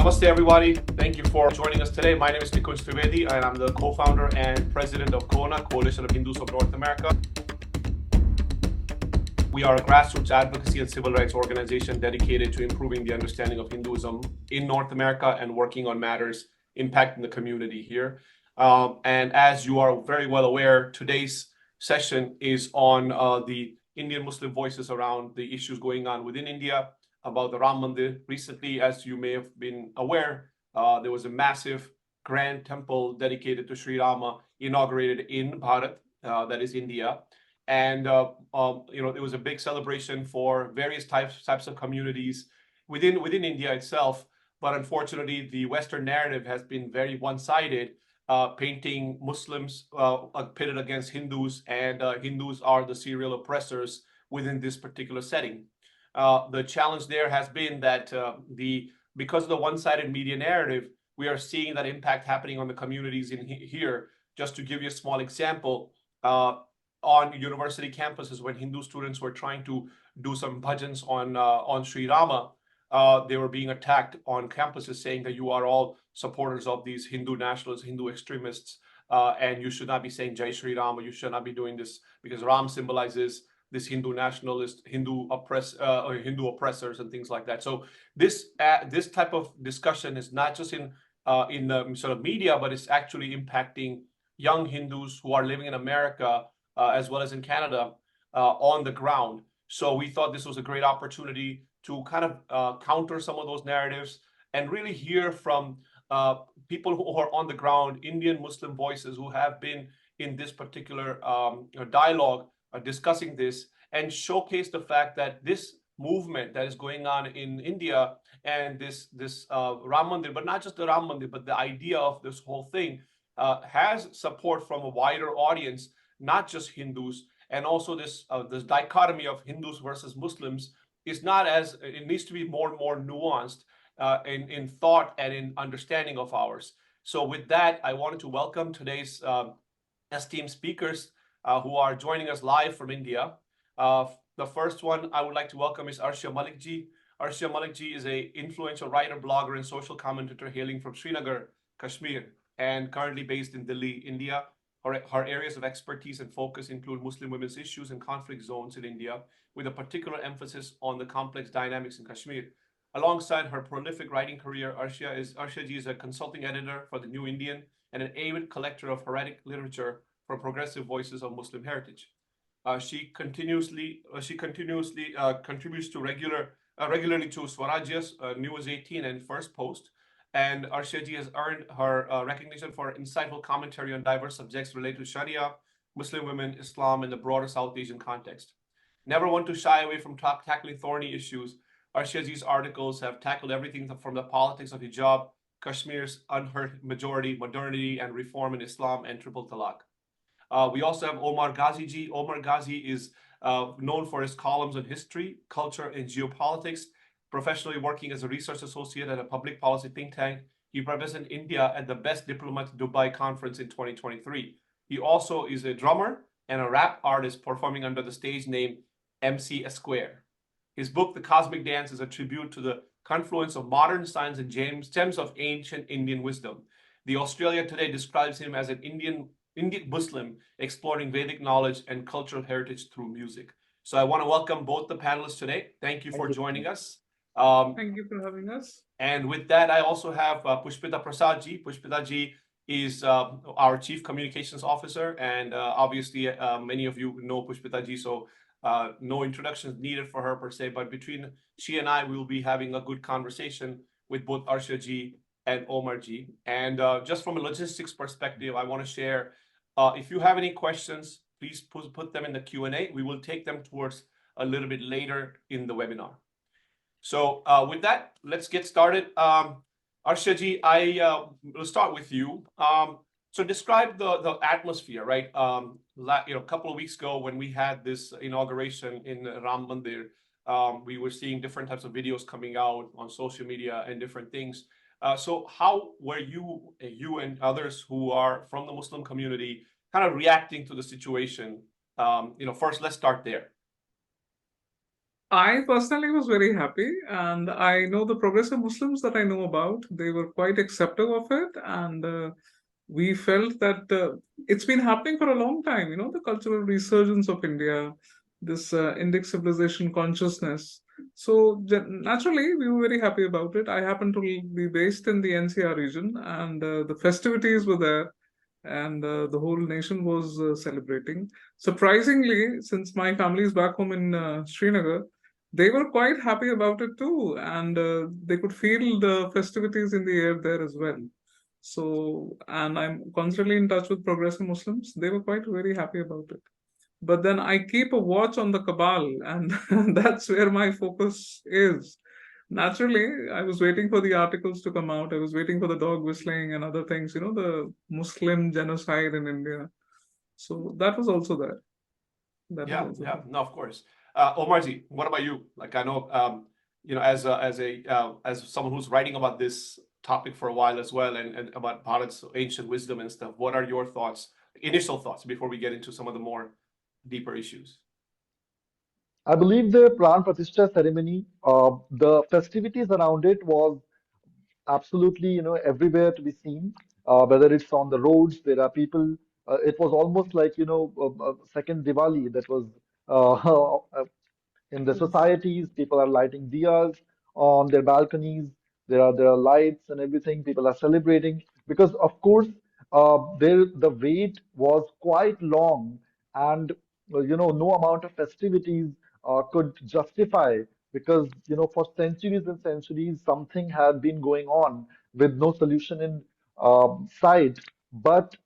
Namaste, everybody. Thank you for joining us today. My name is Nikunj Trivedi, and I'm the co-founder and president of CoHNA, Coalition of Hindus of North America. We are a grassroots advocacy and civil rights organization dedicated to improving the understanding of Hinduism in North America and working on matters impacting the community here. And as you are very well aware, today's session is on the Indian Muslim voices around the issues going on within India about the Ram Mandir. Recently, as you may have been aware, there was a massive grand temple dedicated to Sri Rama inaugurated in Bharat, that is India. And it was a big celebration for various types of communities within India itself. But unfortunately, the Western narrative has been very one-sided, painting Muslims pitted against Hindus, and Hindus are the serial oppressors within this particular setting. The challenge there has been that because of the one-sided media narrative, we are seeing that impact happening on the communities in here. Just to give you a small example, on university campuses, when Hindu students were trying to do some bhajans on Sri Rama, they were being attacked on campuses, saying that you are all supporters of these Hindu nationalists, Hindu extremists, and you should not be saying Jai Sri Rama. You should not be doing this because Ram symbolizes this Hindu nationalist, Hindu oppressors and things like that. So this type of discussion is not just in the sort of media, but it's actually impacting young Hindus who are living in America as well as in Canada on the ground. So we thought this was a great opportunity to kind of counter some of those narratives and really hear from people who are on the ground, Indian Muslim voices who have been in this particular dialogue discussing this, and showcase the fact that this movement that is going on in India and this Ram Mandir, but not just the Ram Mandir, but the idea of this whole thing has support from a wider audience, not just Hindus, and also this dichotomy of Hindus versus Muslims is not as, it needs to be more and more nuanced in thought and in understanding of ours. So with that, I wanted to welcome today's esteemed speakers who are joining us live from India. The first one I would like to welcome is Arshia Malik ji. Arshia Malik ji is an influential writer, blogger, and social commentator hailing from Srinagar, Kashmir, and currently based in Delhi, India. Her areas of expertise and focus include Muslim women's issues and conflict zones in India, with a particular emphasis on the complex dynamics in Kashmir. Alongside her prolific writing career, Arshia ji is a consulting editor for The New Indian and an avid collector of heretic literature for progressive voices of Muslim heritage. She continuously contributes to regularly to Swarajya's News 18 and First Post. And Arshia ji has earned her recognition for insightful commentary on diverse subjects related to Sharia, Muslim women, Islam, and the broader South Asian context. Never one to shy away from tackling thorny issues, Arshia ji's articles have tackled everything from the politics of hijab, Kashmir's unheard majority, modernity and reform in Islam, and triple talaq. We also have Omer Ghazi ji. Omer Ghazi is known for his columns on history, culture, and geopolitics. Professionally working as a research associate at a public policy think tank, he represented India at the Best Diplomat Dubai conference in 2023. He also is a drummer and a rap artist performing under the stage name MC Square. His book, The Cosmic Dance, is a tribute to the confluence of modern science and gems of ancient Indian wisdom. The Australia Today describes him as an Indian Muslim exploring Vedic knowledge and cultural heritage through music. So I want to welcome both the panelists today. Thank you for joining us. Thank you for having us. And with that, I also have Pushpita Prasad ji. Pushpita ji is our Chief Communications Officer, and obviously many of you know Pushpita ji, so no introductions needed for her per se, but between she and I, we will be having a good conversation with both Arshia ji and Omer ji. And just from a logistics perspective, I want to share, if you have any questions, please put them in the Q&A. We will take them towards a little bit later in the webinar. So with that, let's get started. Arshia ji, I will start with you. So describe the atmosphere, right? A couple of weeks ago when we had this inauguration in Ram Mandir, we were seeing different types of videos coming out on social media and different things. So how were you and others who are from the Muslim community kind of reacting to the situation? First, let's start there. I personally was very happy, and I know the progressive Muslims that I know about, they were quite accepting of it, and we felt that it's been happening for a long time, the cultural resurgence of India, this Indic civilization consciousness. So naturally, we were very happy about it. I happen to be based in the NCR region, and the festivities were there, and the whole nation was celebrating. Surprisingly, since my family is back home in Srinagar, they were quite happy about it too, and they could feel the festivities in the air there as well. So, and I'm constantly in touch with progressive Muslims. They were quite very happy about it. But then I keep a watch on the cabal, and that's where my focus is. Naturally, I was waiting for the articles to come out. I was waiting for the dog whistling and other things, the Muslim genocide in India. So that was also there. That was Yeah, also yeah, there. no, of course. Omarji, what about you? Like I know, as someone who's writing about this topic for a while as well, and about Bharat's ancient wisdom and stuff. What are your thoughts, initial thoughts, before we get into some of the more deeper issues? I believe the Pran Pratishtha ceremony, the festivities around it was absolutely, everywhere to be seen. Whether it's on the roads, there are people. It was almost like, second Diwali that was uh, in the societies. People are lighting diyas on their balconies. There are lights and everything. People are celebrating because, of course, the wait was quite long, and no amount of festivities could justify, because for centuries and centuries something had been going on with no solution in sight. But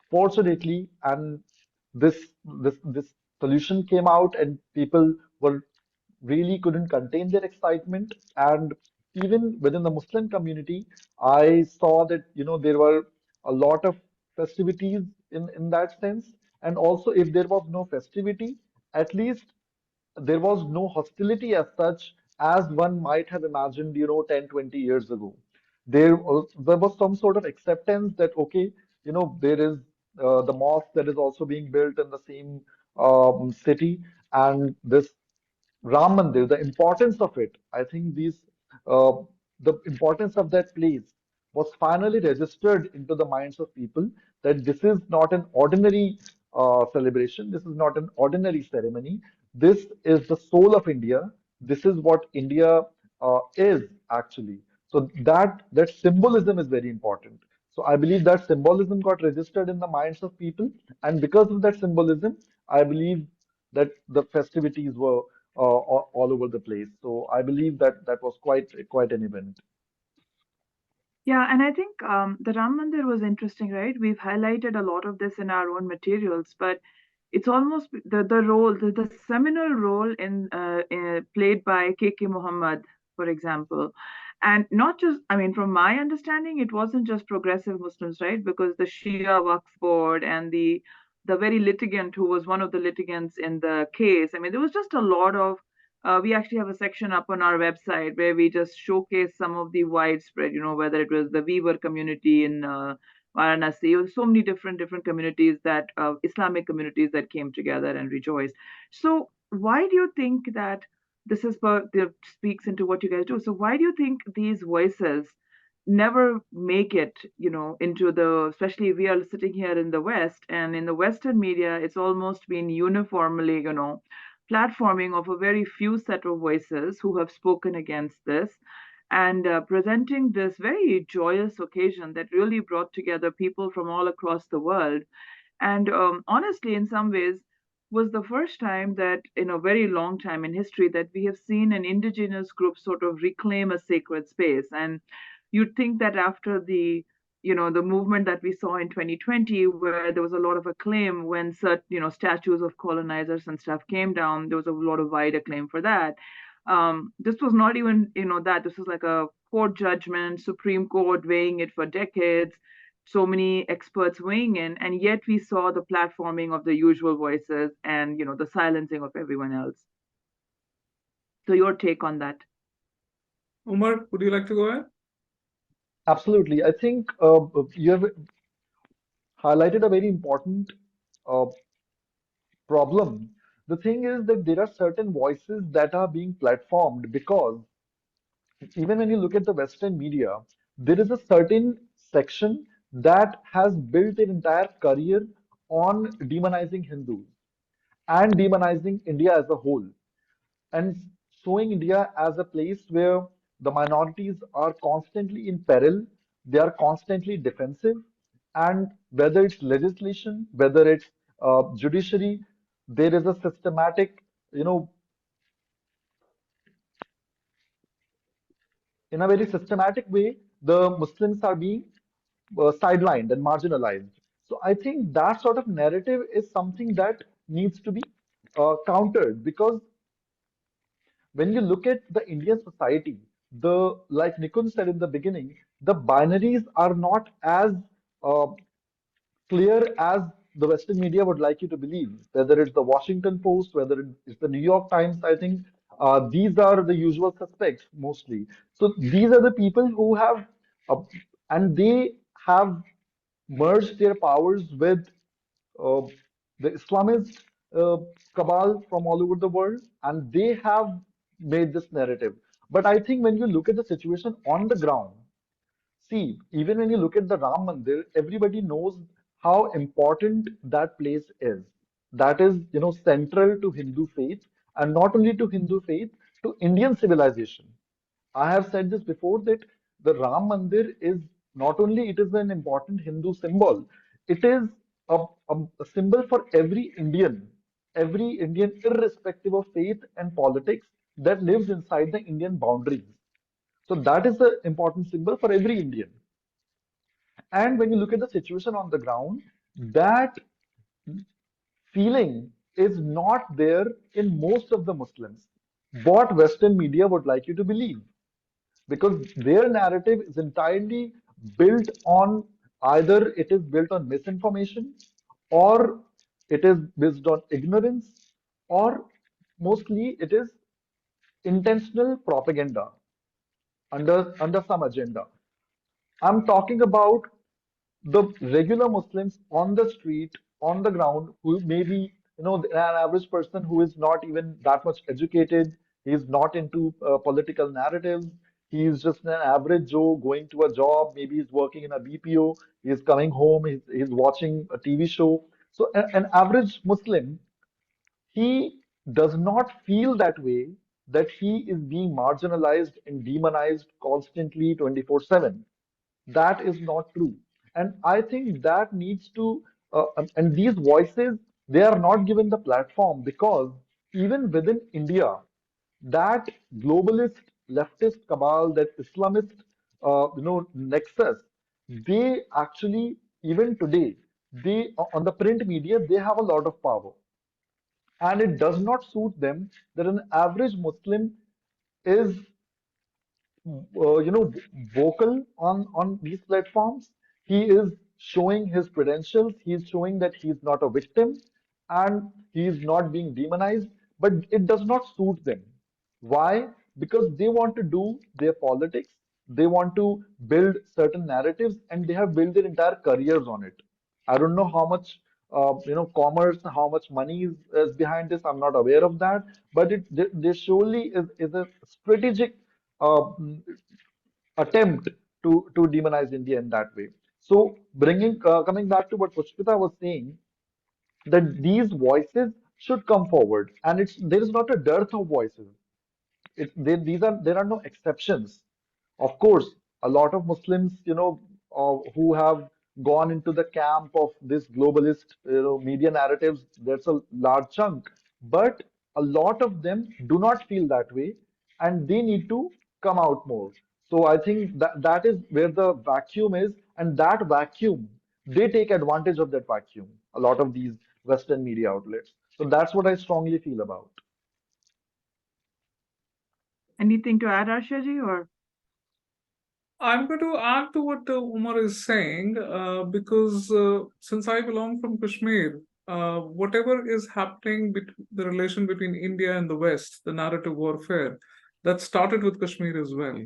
fortunately, and this solution came out, and people were really couldn't contain their excitement. And even within the Muslim community, I saw that there were a lot of festivities in that sense. And also, if there was no festivity, at least there was no hostility as such as one might have imagined, 10, 20 years ago. There was some sort of acceptance that, okay, there is the mosque that is also being built in the same city, and this Ram Mandir, the importance of it, I think uh, the importance of that place was finally registered into the minds of people, that this is not an ordinary celebration, this is not an ordinary ceremony, this is the soul of India, this is what India is actually. So that symbolism is very important. So I believe that symbolism got registered in the minds of people, and because of that symbolism, I believe that the festivities were all over the place. So I believe that that was quite an event. Yeah, and I think the Ram Mandir was interesting, right? We've highlighted a lot of this in our own materials, but it's almost the seminal role played by K.K. Muhammad, for example. And not just, I mean, from my understanding, it wasn't just progressive Muslims, right? Because the Shia Waqf Board and the very litigant who was one of the litigants in the case, I mean, there was just a lot of we actually have a section up on our website where we just showcase some of the widespread, whether it was the Weaver community in Varanasi, or so many different communities that Islamic communities that came together and rejoiced. So why do you think that this speaks into what you guys do? So why do you think these voices never make it, into especially we are sitting here in the West, and in the Western media, it's almost been uniformly, platforming of a very few set of voices who have spoken against this, and presenting this very joyous occasion that really brought together people from all across the world. And honestly, in some ways, was the first time that in a very long time in history that we have seen an indigenous group sort of reclaim a sacred space. And you'd think that after the movement that we saw in 2020, where there was a lot of acclaim when certain, statues of colonizers and stuff came down, there was a lot of wide acclaim for that. This was not even, that this was like a court judgment, Supreme Court weighing it for decades, so many experts weighing in, and yet we saw the platforming of the usual voices and, the silencing of everyone else. So your take on that? Omer, would you like to go ahead? Absolutely. I think you have highlighted a very important uh, problem The thing is that there are certain voices that are being platformed because even when you look at the Western media, there is a certain section that has built an entire career on demonizing Hindus and demonizing India as a whole and showing India as a place where the minorities are constantly in peril, they are constantly defensive, and whether it's legislation, whether it's judiciary, there is a systematic, you know, in a very systematic way, the Muslims are being sidelined and marginalized. So I think that sort of narrative is something that needs to be countered because when you look at the Indian society, the like Nikun said in the beginning, the binaries are not as uh, clear as the Western media would like you to believe. Whether it's the Washington Post, whether it's the New York Times, I think these are the usual suspects mostly. So these are the people who have, uh, and they have merged their powers with uh, the Islamist uh, cabal from all over the world, and they have made this narrative. But I think when you look at the situation on the ground, see, even when you look at the Ram Mandir, everybody knows how important that place is. That is, central to Hindu faith, and not only to Hindu faith, to Indian civilization. I have said this before that the Ram Mandir is not only it is an important Hindu symbol, it is a symbol for every Indian, irrespective of faith and politics, that lives inside the Indian boundaries. So that is the important symbol for every Indian. And when you look at the situation on the ground, that feeling is not there in most of the Muslims. What Western media would like you to believe, because their narrative is entirely built on either it is built on misinformation or it is based on ignorance or mostly it is intentional propaganda under some agenda. I'm talking about the regular Muslims on the street, on the ground, who may be, an average person who is not even that much educated, he's not into political narratives, he's just an average Joe going to a job, maybe he's working in a BPO, he's coming home, he's watching a TV show. So an average Muslim, he does not feel that way, that he is being marginalized and demonized constantly 24/7. That is not true. And I think that needs to, and these voices, they are not given the platform because even within India, that globalist leftist cabal, that Islamist, nexus, they actually, even today, they on the print media, they have a lot of power. And it does not suit them that an average Muslim is uh, you know vocal on these platforms. He is showing his credentials, he is showing that he is not a victim and he is not being demonized, but it does not suit them. Why? Because they want to do their politics, they want to build certain narratives, and they have built their entire careers on it. I don't know how much commerce, how much money is behind this. I'm not aware of that, but there surely is a strategic uh, attempt to demonize India in that way. So bringing coming back to what Pushpita was saying, that these voices should come forward, and it's there is not a dearth of voices. There are no exceptions. Of course, a lot of Muslims, who have gone into the camp of this globalist, media narratives, that's a large chunk. But a lot of them do not feel that way, and they need to come out more. So I think that is where the vacuum is, and that vacuum, they take advantage of that vacuum. A lot of these Western media outlets. So that's what I strongly feel about. Anything to add, Arshia ji, or? I'm going to add to what Umar is saying because since I belong from Kashmir, whatever is happening between the relation between India and the West, the narrative warfare, that started with Kashmir as well,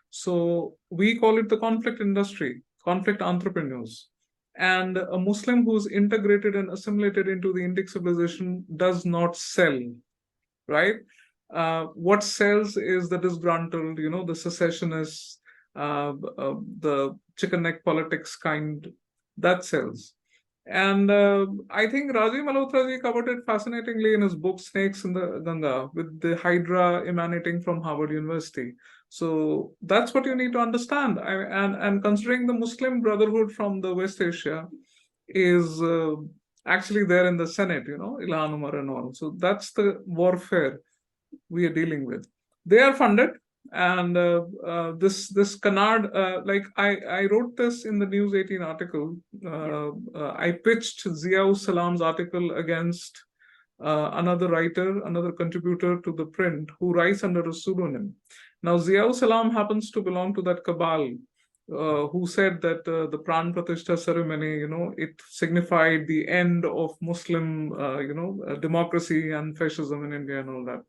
So we call it the conflict industry, conflict entrepreneurs. and a Muslim who's integrated and assimilated into the Indic civilization does not sell, right? What sells is the disgruntled, the secessionists, the chicken neck politics kind, that sells. And I think Rajiv Malhotra ji covered it fascinatingly in his book Snakes in the Ganga, with the Hydra emanating from Harvard University. So that's what you need to understand. And considering the Muslim Brotherhood from the West Asia is actually there in the Senate, Ilhan Omar and all. So that's the warfare we are dealing with. They are funded, and this canard, like I wrote this in the News 18 article. I pitched Ziaul Salam's article against another writer, another contributor to the print, who writes under a pseudonym. Now, Ziaul Salam happens to belong to that cabal who said that the Pran Pratishtha ceremony, it signified the end of Muslim, democracy and fascism in India and all that.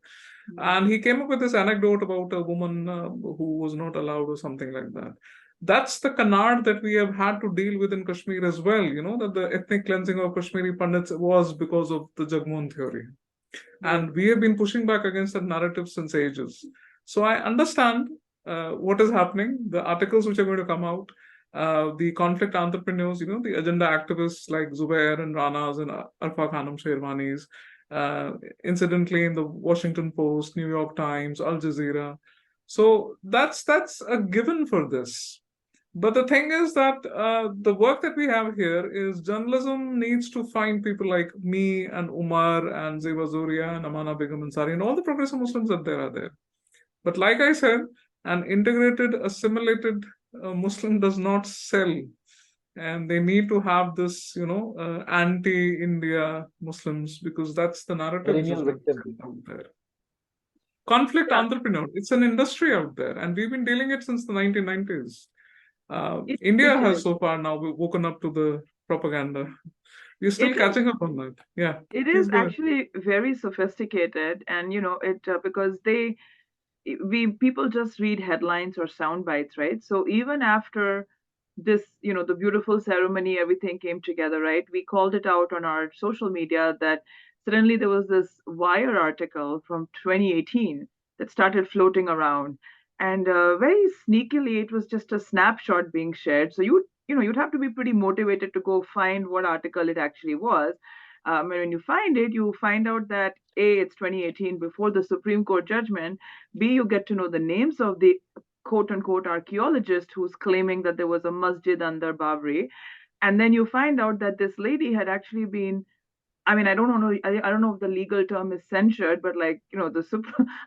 And he came up with this anecdote about a woman who was not allowed or something like that. That's the canard that we have had to deal with in Kashmir as well, that the ethnic cleansing of Kashmiri Pandits was because of the Jagmohan theory. And we have been pushing back against that narrative since ages. So I understand what is happening, the articles which are going to come out, the conflict entrepreneurs, the agenda activists like Zubair and Ranas and Arfa Khanum Sherwanis, incidentally in the Washington Post, New York Times, Al Jazeera. So that's a given for this. But the thing is that the work that we have here is journalism needs to find people like me and Umar and Zeba Zoria and Amana Begum Ansari and all the progressive Muslims that there are there. But like I said, an integrated, assimilated Muslim does not sell. And they need to have this, anti-India Muslims, because that's the narrative out there. Conflict entrepreneur, it's an industry out there, and we've been dealing it since the 1990s. India has so far now woken up to the propaganda. We're still catching up on that. Yeah. It is actually very sophisticated, and because people just read headlines or sound bites, right? So even after this, the beautiful ceremony, everything came together, right? We called it out on our social media that suddenly there was this Wire article from 2018 that started floating around, and very sneakily, it was just a snapshot being shared. So you'd have to be pretty motivated to go find what article it actually was. And when you find out that A, it's 2018 before the Supreme Court judgment. B, you get to know the names of the quote-unquote archaeologist who's claiming that there was a masjid under Babri. And then you find out that this lady had actually been, I don't know if the legal term is censured, but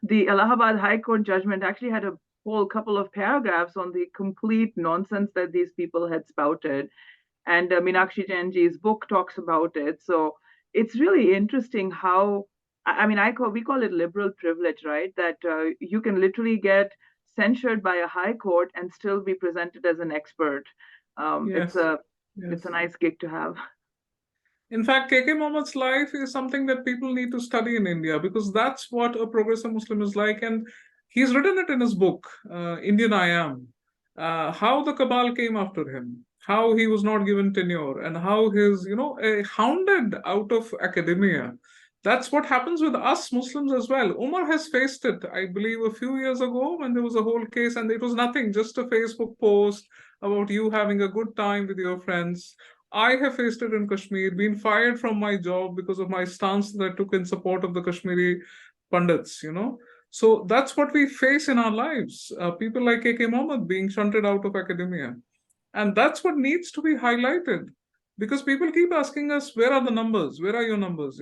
the Allahabad High Court judgment actually had a whole couple of paragraphs on the complete nonsense that these people had spouted. And Meenakshi Jainji's book talks about it. So it's really interesting how, we call it liberal privilege, right? That you can literally get censured by a high court and still be presented as an expert. Yes. It's a nice gig to have. In fact, KK Mohammad's life is something that people need to study in India, because that's what a progressive Muslim is like. And he's written it in his book, Indian I Am, how the cabal came after him, how he was not given tenure, and how he's, hounded out of academia. That's what happens with us Muslims as well. Omer has faced it, I believe, a few years ago when there was a whole case, and it was nothing, just a Facebook post about you having a good time with your friends. I have faced it in Kashmir, been fired from my job because of my stance that I took in support of the Kashmiri Pandits, So that's what we face in our lives. People like KK Mohammed being shunted out of academia. And that's what needs to be highlighted. Because people keep asking us, where are the numbers? Where are your numbers?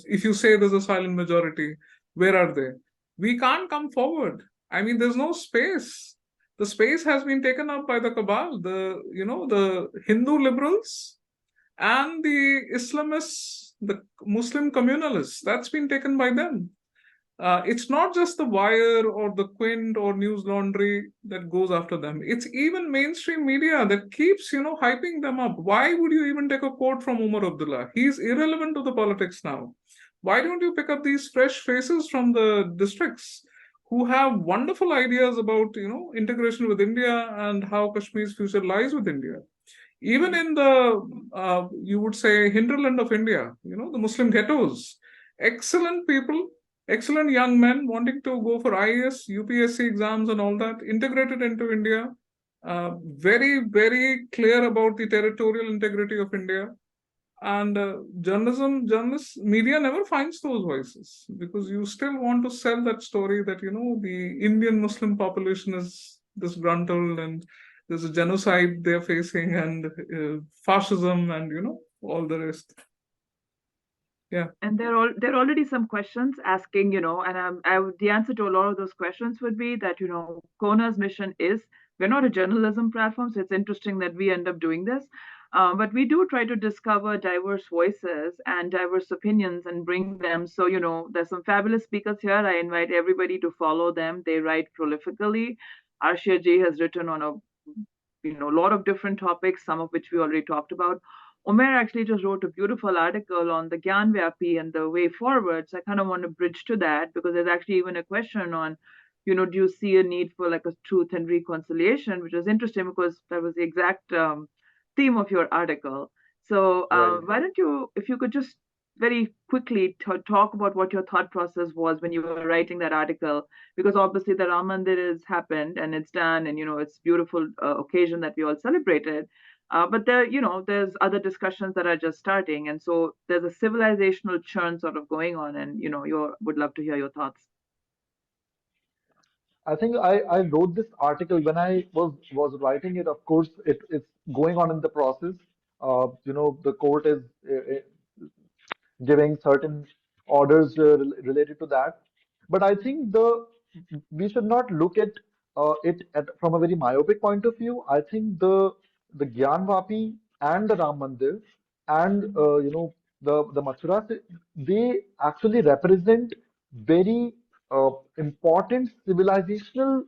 If you say there's a silent majority, where are they? We can't come forward. There's no space. The space has been taken up by the cabal, the Hindu liberals and the Islamists, the Muslim communalists. That's been taken by them. It's not just the Wire or the Quint or News Laundry that goes after them. It's even mainstream media that keeps, hyping them up. Why would you even take a quote from Umar Abdullah? He's irrelevant to the politics now. Why don't you pick up these fresh faces from the districts who have wonderful ideas about, integration with India and how Kashmir's future lies with India? Even in the, you would say, hinterland of India, the Muslim ghettos, excellent people, excellent young men wanting to go for IAS, UPSC exams, and all that, integrated into India, very, very clear about the territorial integrity of India. And journalists, media never finds those voices because you still want to sell that story that, the Indian Muslim population is disgruntled and there's a genocide they're facing and fascism and, all the rest. Yeah. And there are already some questions asking, and the answer to a lot of those questions would be that, CoHNA's mission is, we're not a journalism platform, so it's interesting that we end up doing this. But we do try to discover diverse voices and diverse opinions and bring them. So, there's some fabulous speakers here. I invite everybody to follow them. They write prolifically. Arshia ji has written on a lot of different topics, some of which we already talked about. Omer actually just wrote a beautiful article on the Gyanvyapi and the way forward. So I kind of want to bridge to that because there's actually even a question on, do you see a need for like a truth and reconciliation, which was interesting because that was the exact theme of your article. So Right. why don't you, if you could just very quickly talk about what your thought process was when you were writing that article, because obviously the Ram Mandir has happened and it's done, and it's a beautiful occasion that we all celebrated. But there's other discussions that are just starting, and so there's a civilizational churn sort of going on, and you would love to hear your thoughts. I think I wrote this article when I was writing it. Of course, it's going on in the process. The court is giving certain orders related to that. But I think the we should not look at from a very myopic point of view. I think the Gyan Vapi and the Ram Mandir and the Mathura, they actually represent very important civilizational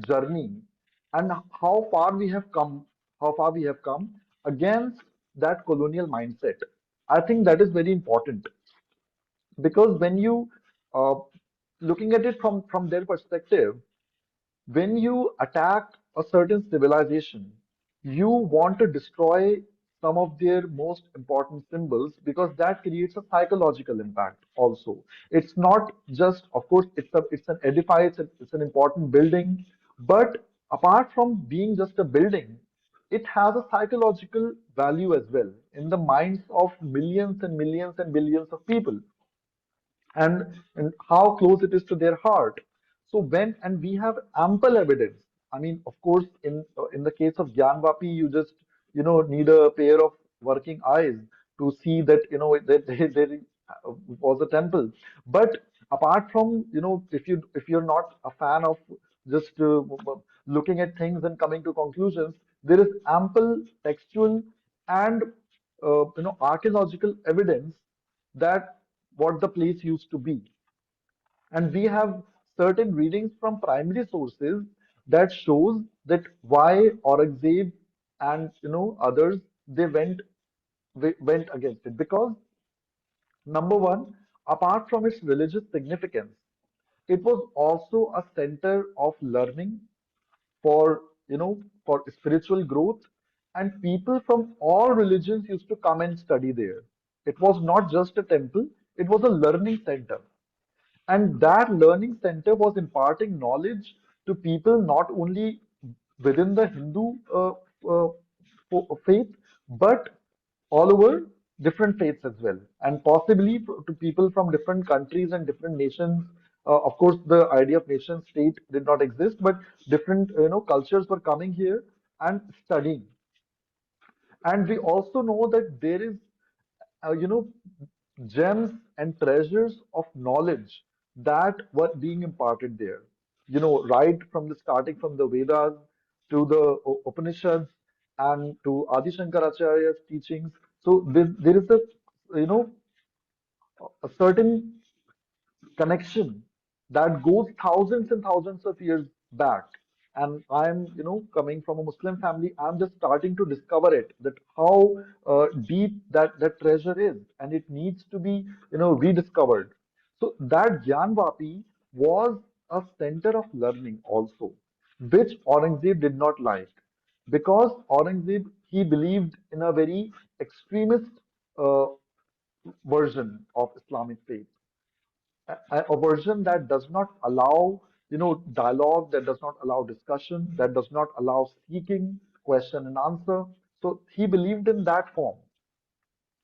journey and how far we have come against that colonial mindset. I think that is very important because when you looking at it from their perspective, when you attack a certain civilization, you want to destroy some of their most important symbols because that creates a psychological impact also. It's not just, of course, it's an edify, it's an important building, but apart from being just a building, it has a psychological value as well in the minds of millions and millions and billions of people and how close it is to their heart. So and we have ample evidence. I mean, of course, in the case of Gyanvapi, you just need a pair of working eyes to see that that there was a temple. But apart from if you're not a fan of just looking at things and coming to conclusions, there is ample textual and archaeological evidence that what the place used to be. And we have certain readings from primary sources that shows that why Aurangzeb and others they went against it because number one, apart from its religious significance, it was also a center of learning for for spiritual growth, and people from all religions used to come and study there. It was not just a temple, it was a learning center. And that learning center was imparting knowledge to people not only within the Hindu faith, but all over different faiths as well, and possibly to people from different countries and different nations. Of course, the idea of nation state did not exist, but different cultures were coming here and studying. And we also know that there is, gems and treasures of knowledge that were being imparted there. Right from the starting from the Vedas to the Upanishads and to Adi Shankaracharya's teachings. So there is a certain connection that goes thousands and thousands of years back. And I'm, coming from a Muslim family, I'm just starting to discover it, that how deep that treasure is, and it needs to be, rediscovered. So that Gyanvapi was a center of learning also, which Aurangzeb did not like. because Aurangzeb, he believed in a very extremist uh, version of Islamic faith, a version that does not allow, dialogue, that does not allow discussion, that does not allow seeking question and answer. So he believed in that form,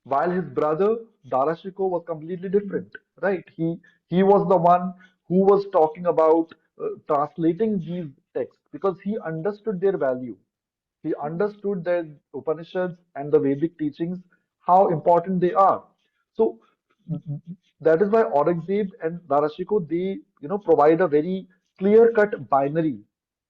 while his brother Darashiko was completely different, right? He was the one who was talking about translating these texts because he understood their value. He understood that Upanishads and the Vedic teachings, how important they are. So that is why Aurangzeb and Darashiko, they provide a very clear-cut binary,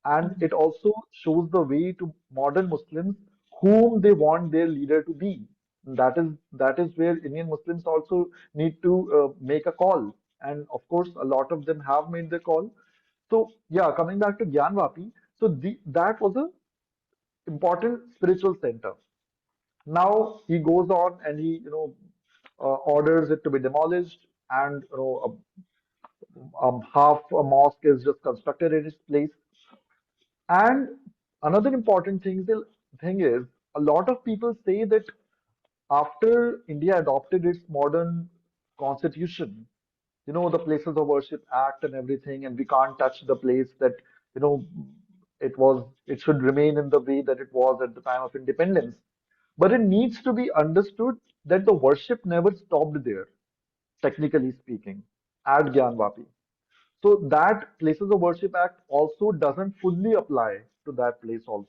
and it also shows the way to modern Muslims whom they want their leader to be. That is where Indian Muslims also need to make a call, and of course, a lot of them have made the call. So yeah, coming back to Gyanvapi, so that was a important spiritual center. Now he goes on and he, orders it to be demolished, and half a mosque is just constructed in its place. And another important thing is a lot of people say that after India adopted its modern constitution, the Places of Worship Act and everything, and we can't touch the place that, you know, it should remain in the way that it was at the time of independence. But it needs to be understood that the worship never stopped there, technically speaking, at Gyanvapi. So that Places of Worship Act also doesn't fully apply to that place also.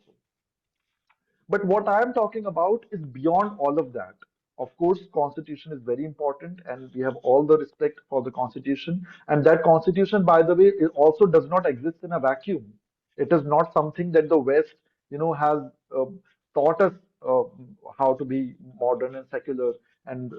But what I am talking about is beyond all of that. Of course, constitution is very important, and we have all the respect for the constitution. And that constitution, by the way, it also does not exist in a vacuum. It is not something that the West, has taught us uh, how to be modern and secular and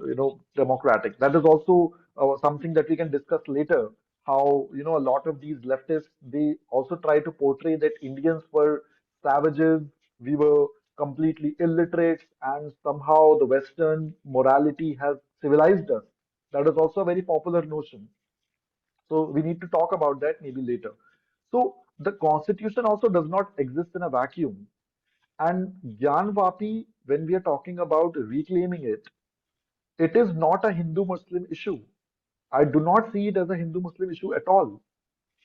democratic. That is also something that we can discuss later. How a lot of these leftists, they also try to portray that Indians were savages, we were completely illiterate, and somehow the Western morality has civilized us. That is also a very popular notion. So we need to talk about that maybe later. So the constitution also does not exist in a vacuum. And Gyan Vapi, when we are talking about reclaiming it, it is not a Hindu Muslim issue. I do not see it as a Hindu Muslim issue at all.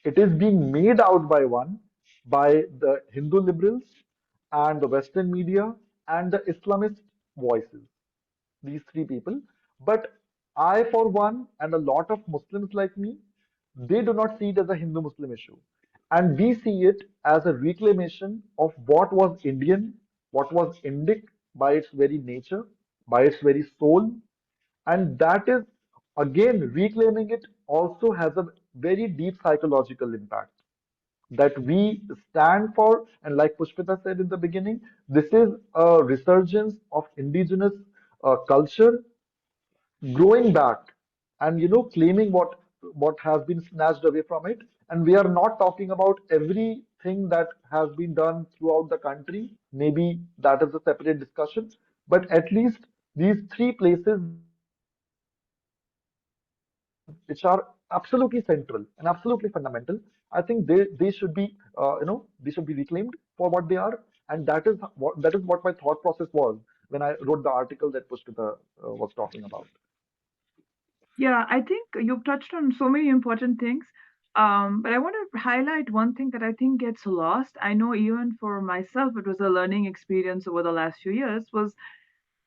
It is being made out by the Hindu liberals and the Western media and the Islamist voices, these three people. But I, for one, and a lot of Muslims like me, they do not see it as a Hindu Muslim issue. And we see it as a reclamation of what was Indian, what was Indic by its very nature, by its very soul. And that is, again, reclaiming it also has a very deep psychological impact that we stand for. And like Pushpita said in the beginning, this is a resurgence of indigenous culture growing back and claiming what has been snatched away from it. And we are not talking about everything that has been done throughout the country. Maybe that is a separate discussion, but at least these three places which are absolutely central and absolutely fundamental, I think they should be they should be reclaimed for what they are. And that is what my thought process was when I wrote the article that Pushpita was talking about. Yeah, I think you've touched on so many important things. But I want to highlight one thing that I think gets lost. I know even for myself, it was a learning experience over the last few years, was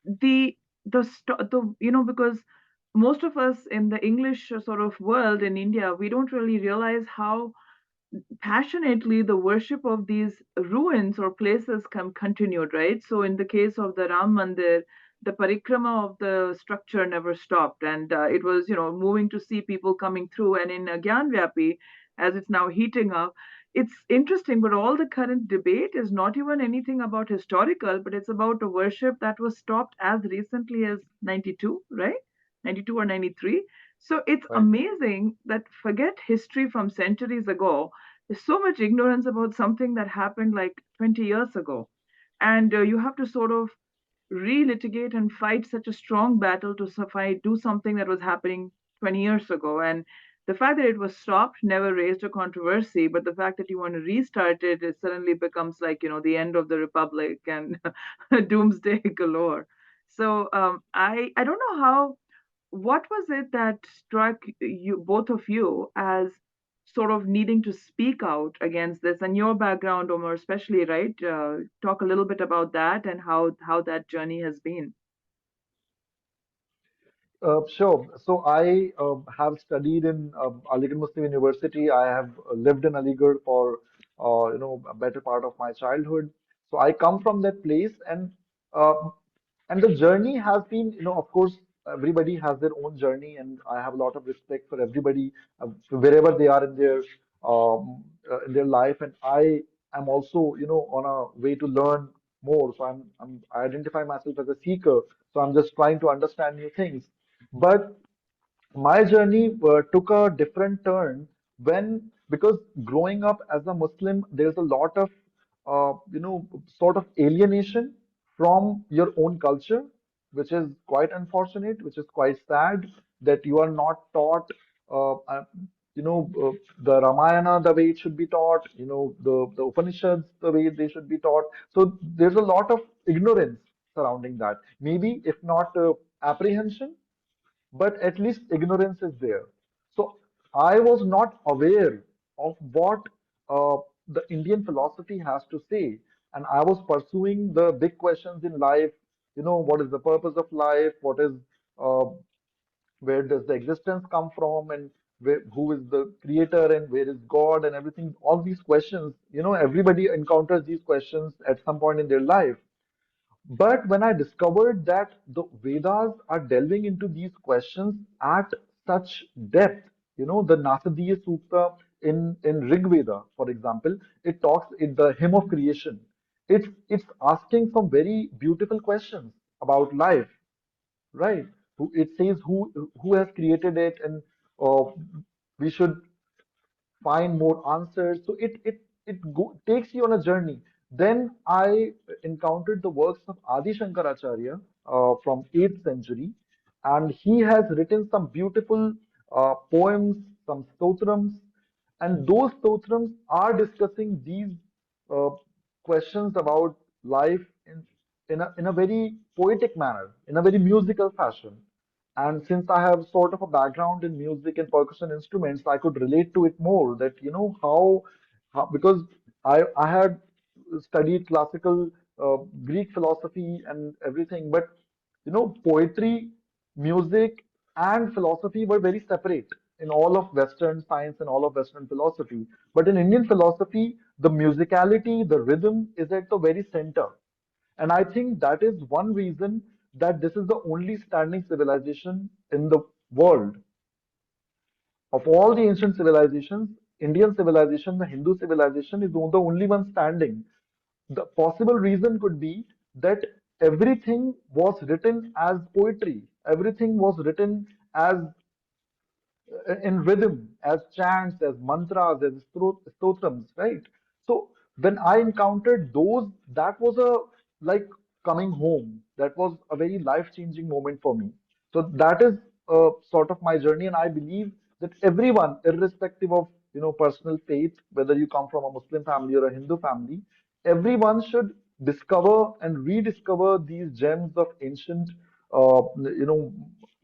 the because most of us in the English sort of world in India, we don't really realize how passionately the worship of these ruins or places continued, right? So in the case of the Ram Mandir, the parikrama of the structure never stopped, and it was, moving to see people coming through. And in Gyanvapi, as it's now heating up, it's interesting, but all the current debate is not even anything about historical, but it's about a worship that was stopped as recently as 92, right? 92 or 93. So it's Right. amazing that forget history from centuries ago. There's so much ignorance about something that happened like 20 years ago. And you have to sort of relitigate and fight such a strong battle to do something that was happening 20 years ago. And the fact that it was stopped never raised a controversy, but the fact that you want to restart it, it suddenly becomes like, the end of the republic and doomsday galore. So I don't know what was it that struck you, both of you, as sort of needing to speak out against this, and your background, Omer, especially, right? Talk a little bit about that and how that journey has been. Sure. So I have studied in Aligarh Muslim University. I have lived in Aligarh for a better part of my childhood. So I come from that place, uh, and the journey has been, of course, everybody has their own journey, and I have a lot of respect for everybody wherever they are in their life. And I am also, on a way to learn more. So I identify myself as a seeker. So I'm just trying to understand new things. But my journey took a different turn because growing up as a Muslim, there's a lot of, sort of alienation from your own culture, which is quite unfortunate, which is quite sad that you are not taught, uh, uh, the Ramayana the way it should be taught, the Upanishads the way they should be taught. So there's a lot of ignorance surrounding that. Maybe if not apprehension, but at least ignorance is there. So I was not aware of what uh, the Indian philosophy has to say, and I was pursuing the big questions in life. What is the purpose of life? Uh, where does the existence come from, and who is the creator, and where is God, and everything? All these questions. Everybody encounters these questions at some point in their life. But when I discovered that the Vedas are delving into these questions at such depth, the Nasadiya Sukta in Rig Veda, for example, it talks in the hymn of creation. It's asking some very beautiful questions about life, right? It says who has created it, and uh, we should find more answers. So it takes you on a journey. Then I encountered the works of Adi Shankaracharya from 8th century, and he has written some beautiful poems, some stotrams, and those stotrams are discussing these uh, questions about life in a very poetic manner, in a very musical fashion. And since I have sort of a background in music and percussion instruments, I could relate to it more. That how because I had studied classical Greek philosophy and everything, but poetry, music, and philosophy were very separate in all of Western science and all of Western philosophy. But in Indian philosophy, the musicality, the rhythm is at the very center. And I think that is one reason that this is the only standing civilization in the world. Of all the ancient civilizations, Indian civilization, the Hindu civilization, is the only one standing. The possible reason could be that everything was written as poetry, everything was written as in rhythm, as chants, as mantras, as stotrams, right? So when I encountered those, that was a like coming home. That was a very life-changing moment for me. So that is sort of my journey, and I believe that everyone, irrespective of personal faith, whether you come from a Muslim family or a Hindu family, everyone should discover and rediscover these gems of ancient, you know,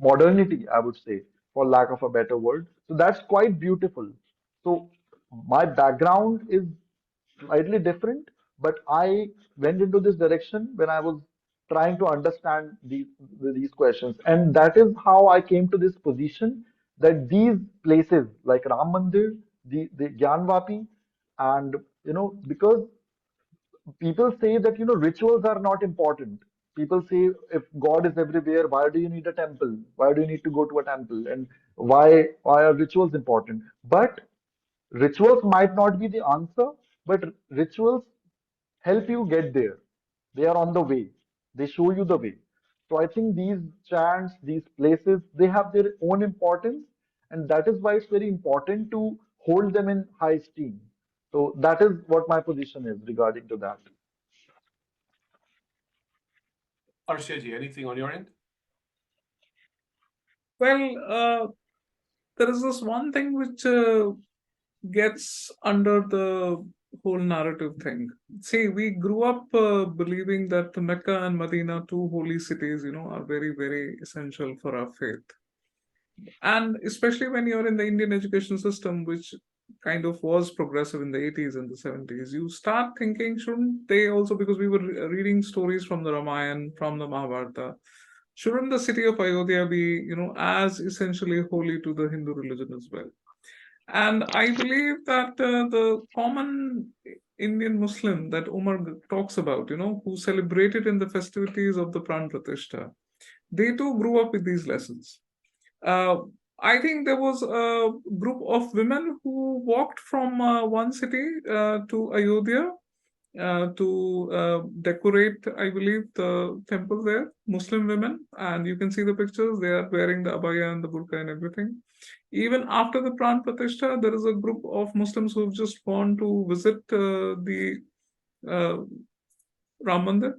modernity, I would say, for lack of a better word. So that's quite beautiful. So my background is slightly different, but I went into this direction when I was trying to understand these questions, and that is how I came to this position that these places like Ram Mandir, the Gyanvapi, and because people say that rituals are not important. People say if God is everywhere, why do you need a temple? Why do you need to go to a temple? And why are rituals important? But rituals might not be the answer, but rituals help you get there. They are on the way. They show you the way. So I think these chants, these places, they have their own importance, and that is why it's very important to hold them in high esteem. So that is what my position is regarding to that. Arshia ji, anything on your end? Well, there is this one thing which gets under the whole narrative thing. See, we grew up believing that Mecca and Medina, two holy cities, are very, very essential for our faith. And especially when you're in the Indian education system, which kind of was progressive in the 80s and the 70s, you start thinking, shouldn't they also, because we were reading stories from the Ramayana, from the Mahabharata, shouldn't the city of Ayodhya be, as essentially holy to the Hindu religion as well? And I believe that the common Indian Muslim that Omer talks about, who celebrated in the festivities of the Pran Pratishtha, they too grew up with these lessons. I think there was a group of women who walked from one city to Ayodhya to decorate, I believe, the temple there, Muslim women. And you can see the pictures, they are wearing the abaya and the burqa and everything. Even after the Pran Pratishtha, there is a group of Muslims who have just gone to visit the Ram Mandir.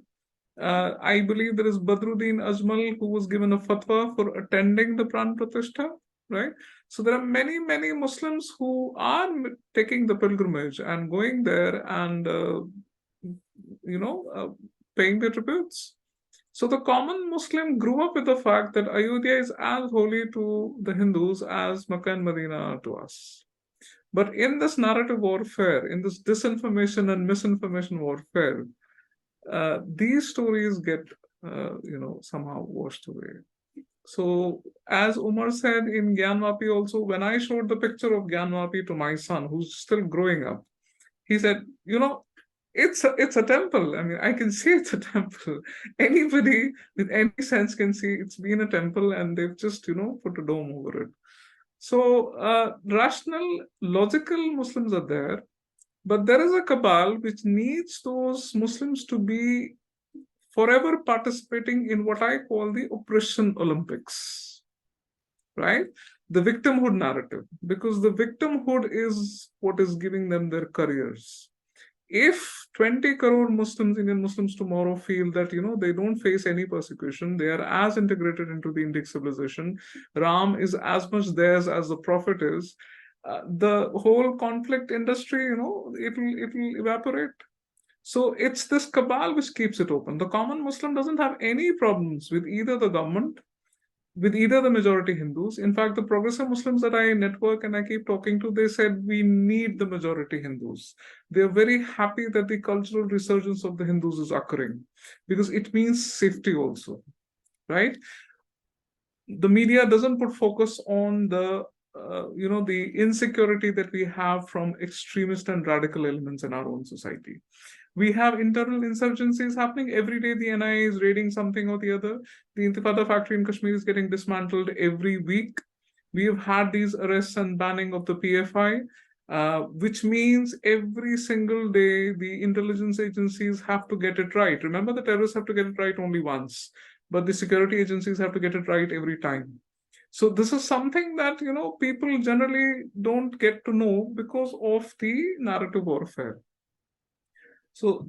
I believe there is Badruddin Ajmal who was given a fatwa for attending the Pran Pratishtha, right? So there are many, many Muslims who are taking the pilgrimage and going there and, paying their tributes. So the common Muslim grew up with the fact that Ayodhya is as holy to the Hindus as Makkah and Medina are to us. But in this narrative warfare, in this disinformation and misinformation warfare, these stories get, somehow washed away. So, as Umar said in Gyanvapi also, when I showed the picture of Gyanvapi to my son, who's still growing up, he said, it's a temple. I mean, I can see it's a temple. Anybody with any sense can see it's been a temple and they've just, put a dome over it. So, rational, logical Muslims are there. But there is a cabal which needs those Muslims to be forever participating in what I call the oppression Olympics, right? The victimhood narrative, because the victimhood is what is giving them their careers. If 20 crore Muslims, Indian Muslims tomorrow feel that, they don't face any persecution, they are as integrated into the Indic civilization, Ram is as much theirs as the Prophet is, the whole conflict industry, it'll evaporate. So it's this cabal which keeps it open. The common Muslim doesn't have any problems with either the government, with either the majority Hindus. In fact, the progressive Muslims that I network and I keep talking to, they said we need the majority Hindus. They're very happy that the cultural resurgence of the Hindus is occurring because it means safety also, right? The media doesn't put focus on the the insecurity that we have from extremist and radical elements in our own society. We have internal insurgencies happening. Every day the NIA is raiding something or the other. The Intifada factory in Kashmir is getting dismantled every week. We have had these arrests and banning of the PFI, which means every single day the intelligence agencies have to get it right. Remember, the terrorists have to get it right only once, but the security agencies have to get it right every time. So this is something that, people generally don't get to know because of the narrative warfare. So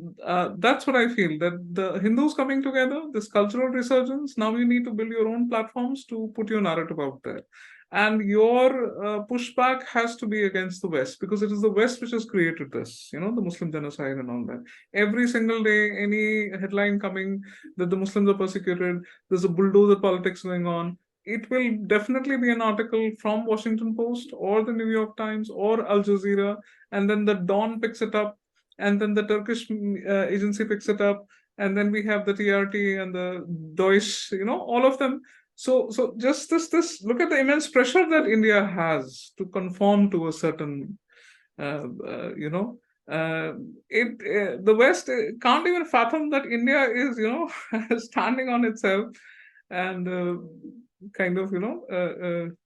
that's what I feel, that the Hindus coming together, this cultural resurgence, now you need to build your own platforms to put your narrative out there. And your pushback has to be against the West, because it is the West which has created this, the Muslim genocide and all that. Every single day, any headline coming that the Muslims are persecuted, there's a bulldozer politics going on. It will definitely be an article from Washington Post or the New York Times or Al Jazeera, and then the Dawn picks it up, and then the Turkish agency picks it up, and then we have the TRT and the Deutsch, all of them. So just this look at the immense pressure that India has to conform to a certain, the West can't even fathom that India is, standing on itself and kind of,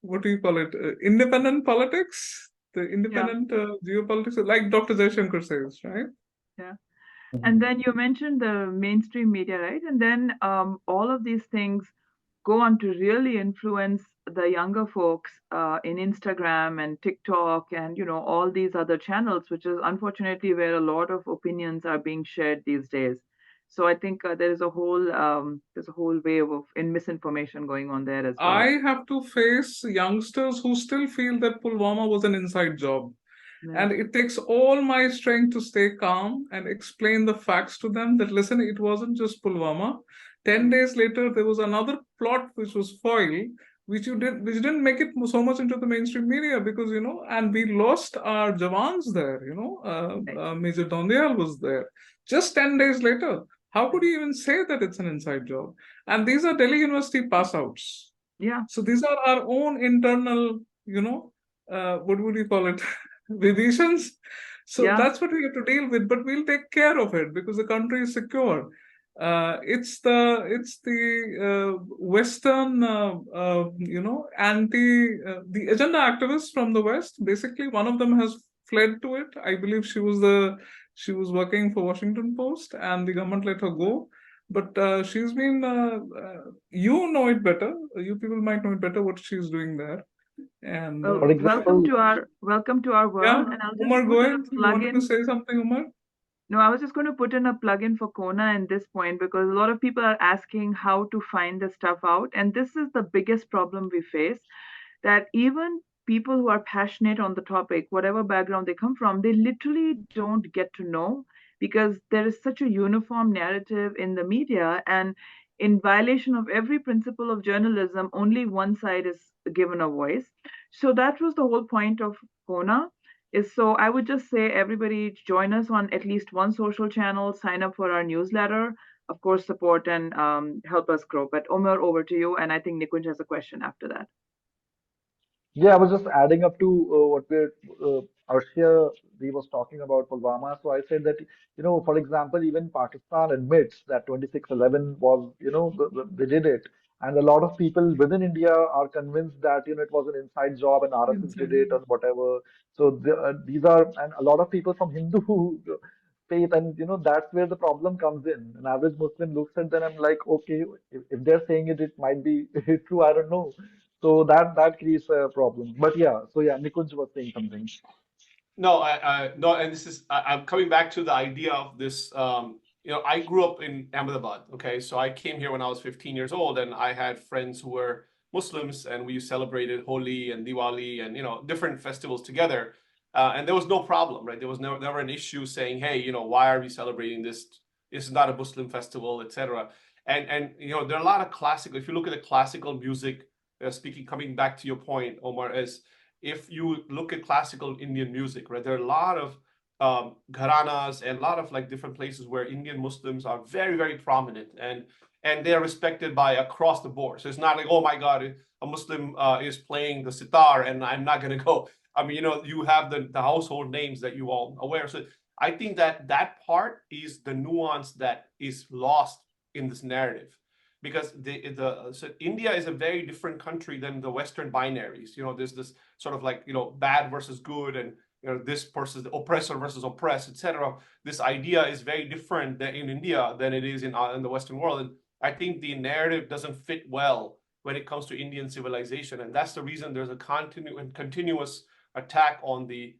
what do you call it? Independent politics, the independent geopolitics, like Dr. Jaishankar says, right? Yeah. And then you mentioned the mainstream media, right? And then all of these things go on to really influence the younger folks in Instagram and TikTok and, all these other channels, which is unfortunately where a lot of opinions are being shared these days. So I think there's a whole wave of in misinformation going on there as well. I have to face youngsters who still feel that Pulwama was an inside job. Yeah. And it takes all my strength to stay calm and explain the facts to them that, listen, it wasn't just Pulwama. 10 days later, there was another plot which was foiled, which didn't make it so much into the mainstream media because, and we lost our Jawans there, Right. Major Dondial was there. Just 10 days later, how could you even say that it's an inside job? And these are Delhi University pass outs. Yeah. So these are our own internal, what would you call it? Revisions. So Yeah. that's what we have to deal with, but we'll take care of it because the country is secure. It's the Western, the agenda activists from the West. Basically, one of them has fled to it. I believe she was working for Washington Post, and the government let her go. But she's been, you know it better. You people might know it better what she's doing there. And Well, For example, welcome to our yeah, world, and I'll just Umar, put go in a ahead. You wanted to plug-in. say something, Umar? No, I was just going to put in a plug-in for CoHNA in this point because a lot of people are asking how to find the stuff out, and this is the biggest problem we face, that even people who are passionate on the topic, whatever background they come from, they literally don't get to know because there is such a uniform narrative in the media, and in violation of every principle of journalism, only one side is given a voice. So that was the whole point of CoHNA. Is so I would just say everybody join us on at least one social channel, sign up for our newsletter, of course, support and help us grow. But Omer, over to you, and I think Nikunj has a question after that. yeah, I was just adding up to what Arshia we was talking about Pulwama. So I said that, for example, even Pakistan admits that 26/11 was, they did it. And a lot of people within India are convinced that, it was an inside job and RSS did it or whatever. So these are, and a lot of people from Hindu faith, and, that's where the problem comes in. An average Muslim looks at them and like, okay, if they're saying it, it might be true. I don't know. So that creates a problem. But yeah, so yeah, Nikunj was saying something. No, no, and this is I'm coming back to the idea of this. I grew up in Ahmedabad. Okay, so I came here when I was 15 years old, and I had friends who were Muslims, and we celebrated Holi and Diwali and different festivals together, and there was no problem, right? There was never an issue saying, hey, why are we celebrating this? This is not a Muslim festival, etc. And there are a lot of classical. If you look at the classical music, coming back to your point, Omar, is if you look at classical Indian music, right, there are a lot of gharanas and a lot of like different places where Indian Muslims are very, very prominent and they are respected by across the board. So it's not like, oh my God, a Muslim is playing the sitar and I'm not going to go. I mean, you have the household names that you all aware. So I think that part is the nuance that is lost in this narrative because so India is a very different country than the Western binaries. There's this sort of like bad versus good, and this versus the oppressor versus oppressed, etc. This idea is very different in India than it is in the Western world, and I think the narrative doesn't fit well when it comes to Indian civilization, and that's the reason there's a continuous attack on the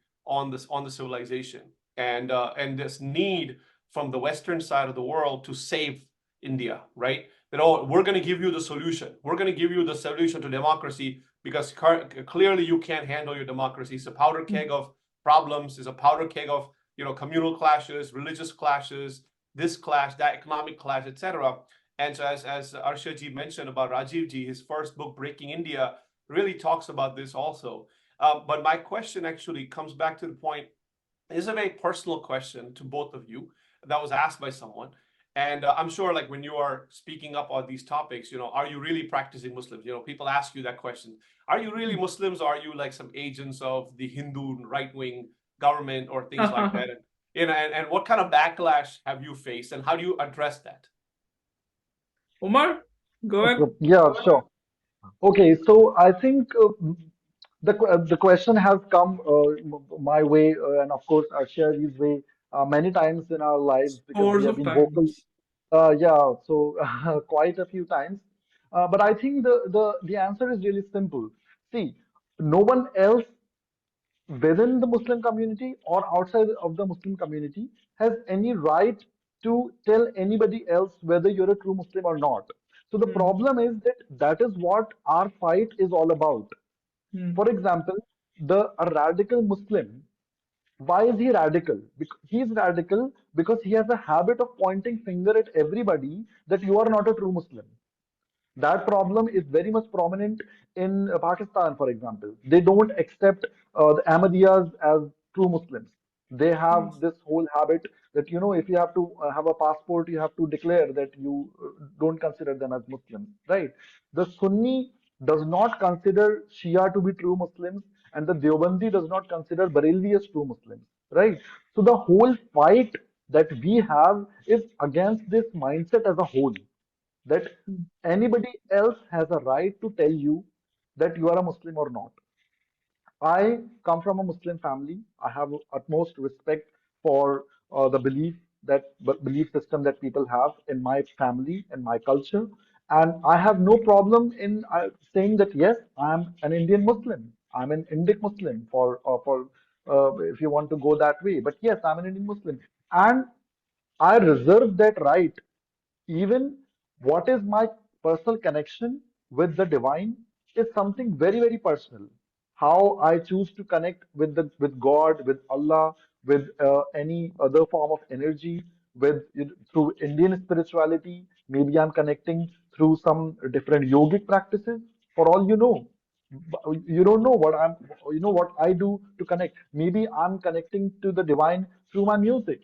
civilization, and this need from the Western side of the world to save India, right? That, oh, we're going to give you the solution. We're going to give you the solution to democracy because clearly you can't handle your democracy. It's a powder keg of problems. It's a powder keg of communal clashes, religious clashes, this clash, that economic clash, etc. And so as Arshia ji mentioned about Rajiv ji, his first book, Breaking India, really talks about this also. But my question actually comes back to the point. It's a very personal question to both of you that was asked by someone. And I'm sure, like when you are speaking up on these topics, are you really practicing Muslims? People ask you that question. Are you really Muslims, or are you like some agents of the Hindu right-wing government or things like that? And what kind of backlash have you faced, and how do you address that? Umar, go ahead. Yeah, sure. Okay, so I think the question has come my way, and of course Arshari's way, many times in our lives because we Scores have of been vocal. times. Yeah, so quite a few times. But I think the answer is really simple. See, no one else within the Muslim community or outside of the Muslim community has any right to tell anybody else whether you're a true Muslim or not. So the Hmm. problem is that that is what our fight is all about. Hmm. For example, a radical Muslim, why is he radical? He's radical because he has a habit of pointing finger at everybody that you are not a true Muslim. That problem is very much prominent in Pakistan, for example. They don't accept the Ahmadiyas as true Muslims. They Hmm. have this whole habit that, if you have to have a passport, you have to declare that you don't consider them as Muslims, right? The Sunni does not consider Shia to be true Muslims, and the Deobandi does not consider Barelvi as true Muslims, right? So the whole fight that we have is against this mindset as a whole, that Hmm. anybody else has a right to tell you that you are a Muslim or not. I come from a Muslim family. I have utmost respect for the belief system that people have in my family and my culture, and I have no problem in saying that yes, I am an Indian Muslim. I'm an Indic Muslim if you want to go that way. But yes, I'm an Indian Muslim, and I reserve that right. Even what is my personal connection with the divine is something very, very personal. How I choose to connect with God, with Allah, with any other form of energy, through Indian spirituality. Maybe I'm connecting through some different yogic practices. For all you know, you don't know what I do to connect. Maybe I'm connecting to the divine through my music.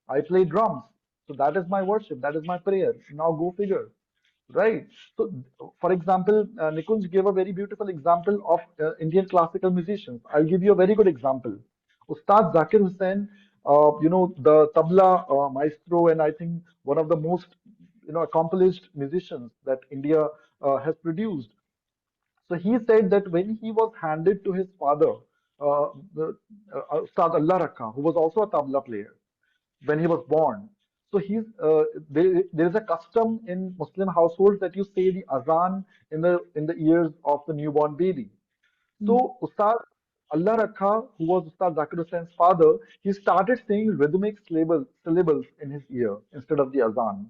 I play drums. So that is my worship, that is my prayer. Now go figure, right? So, for example, Nikunj gave a very beautiful example of Indian classical musicians. I'll give you a very good example. Ustad Zakir Hussain, the tabla maestro, and I think one of the most accomplished musicians that India has produced. So he said that when he was handed to his father, Ustad Allah Rakha, who was also a tabla player, when he was born. So there is a custom in Muslim households that you say the azan in the ears of the newborn baby. Hmm. So Ustad Allah Rakha, who was Ustad Zakir Hussain's father, he started saying rhythmic syllables in his ear instead of the azan.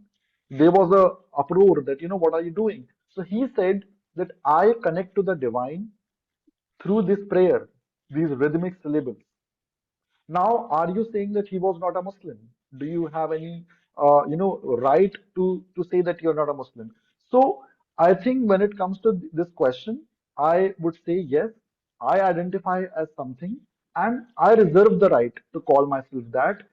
There was a uproar that, what are you doing? So he said that I connect to the divine through this prayer, these rhythmic syllables. Now, are you saying that he was not a Muslim? Do you have any, right to say that you're not a Muslim? So, I think when it comes to this question, I would say yes. I identify as something, and I reserve the right to call myself that.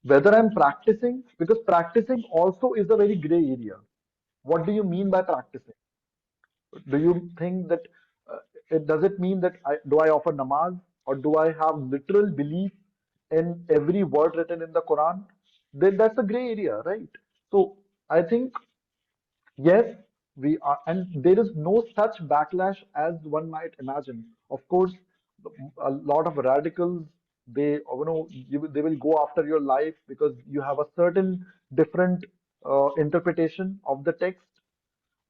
Whether I'm practicing, because practicing also is a very gray area. What do you mean by practicing? Do you think that does it mean that I offer namaz, or do I have literal belief in every word written in the Quran? Then that's a gray area, right? So I think yes, we are, and there is no such backlash as one might imagine. Of course, a lot of radicals, they will go after your life because you have a certain different interpretation of the text.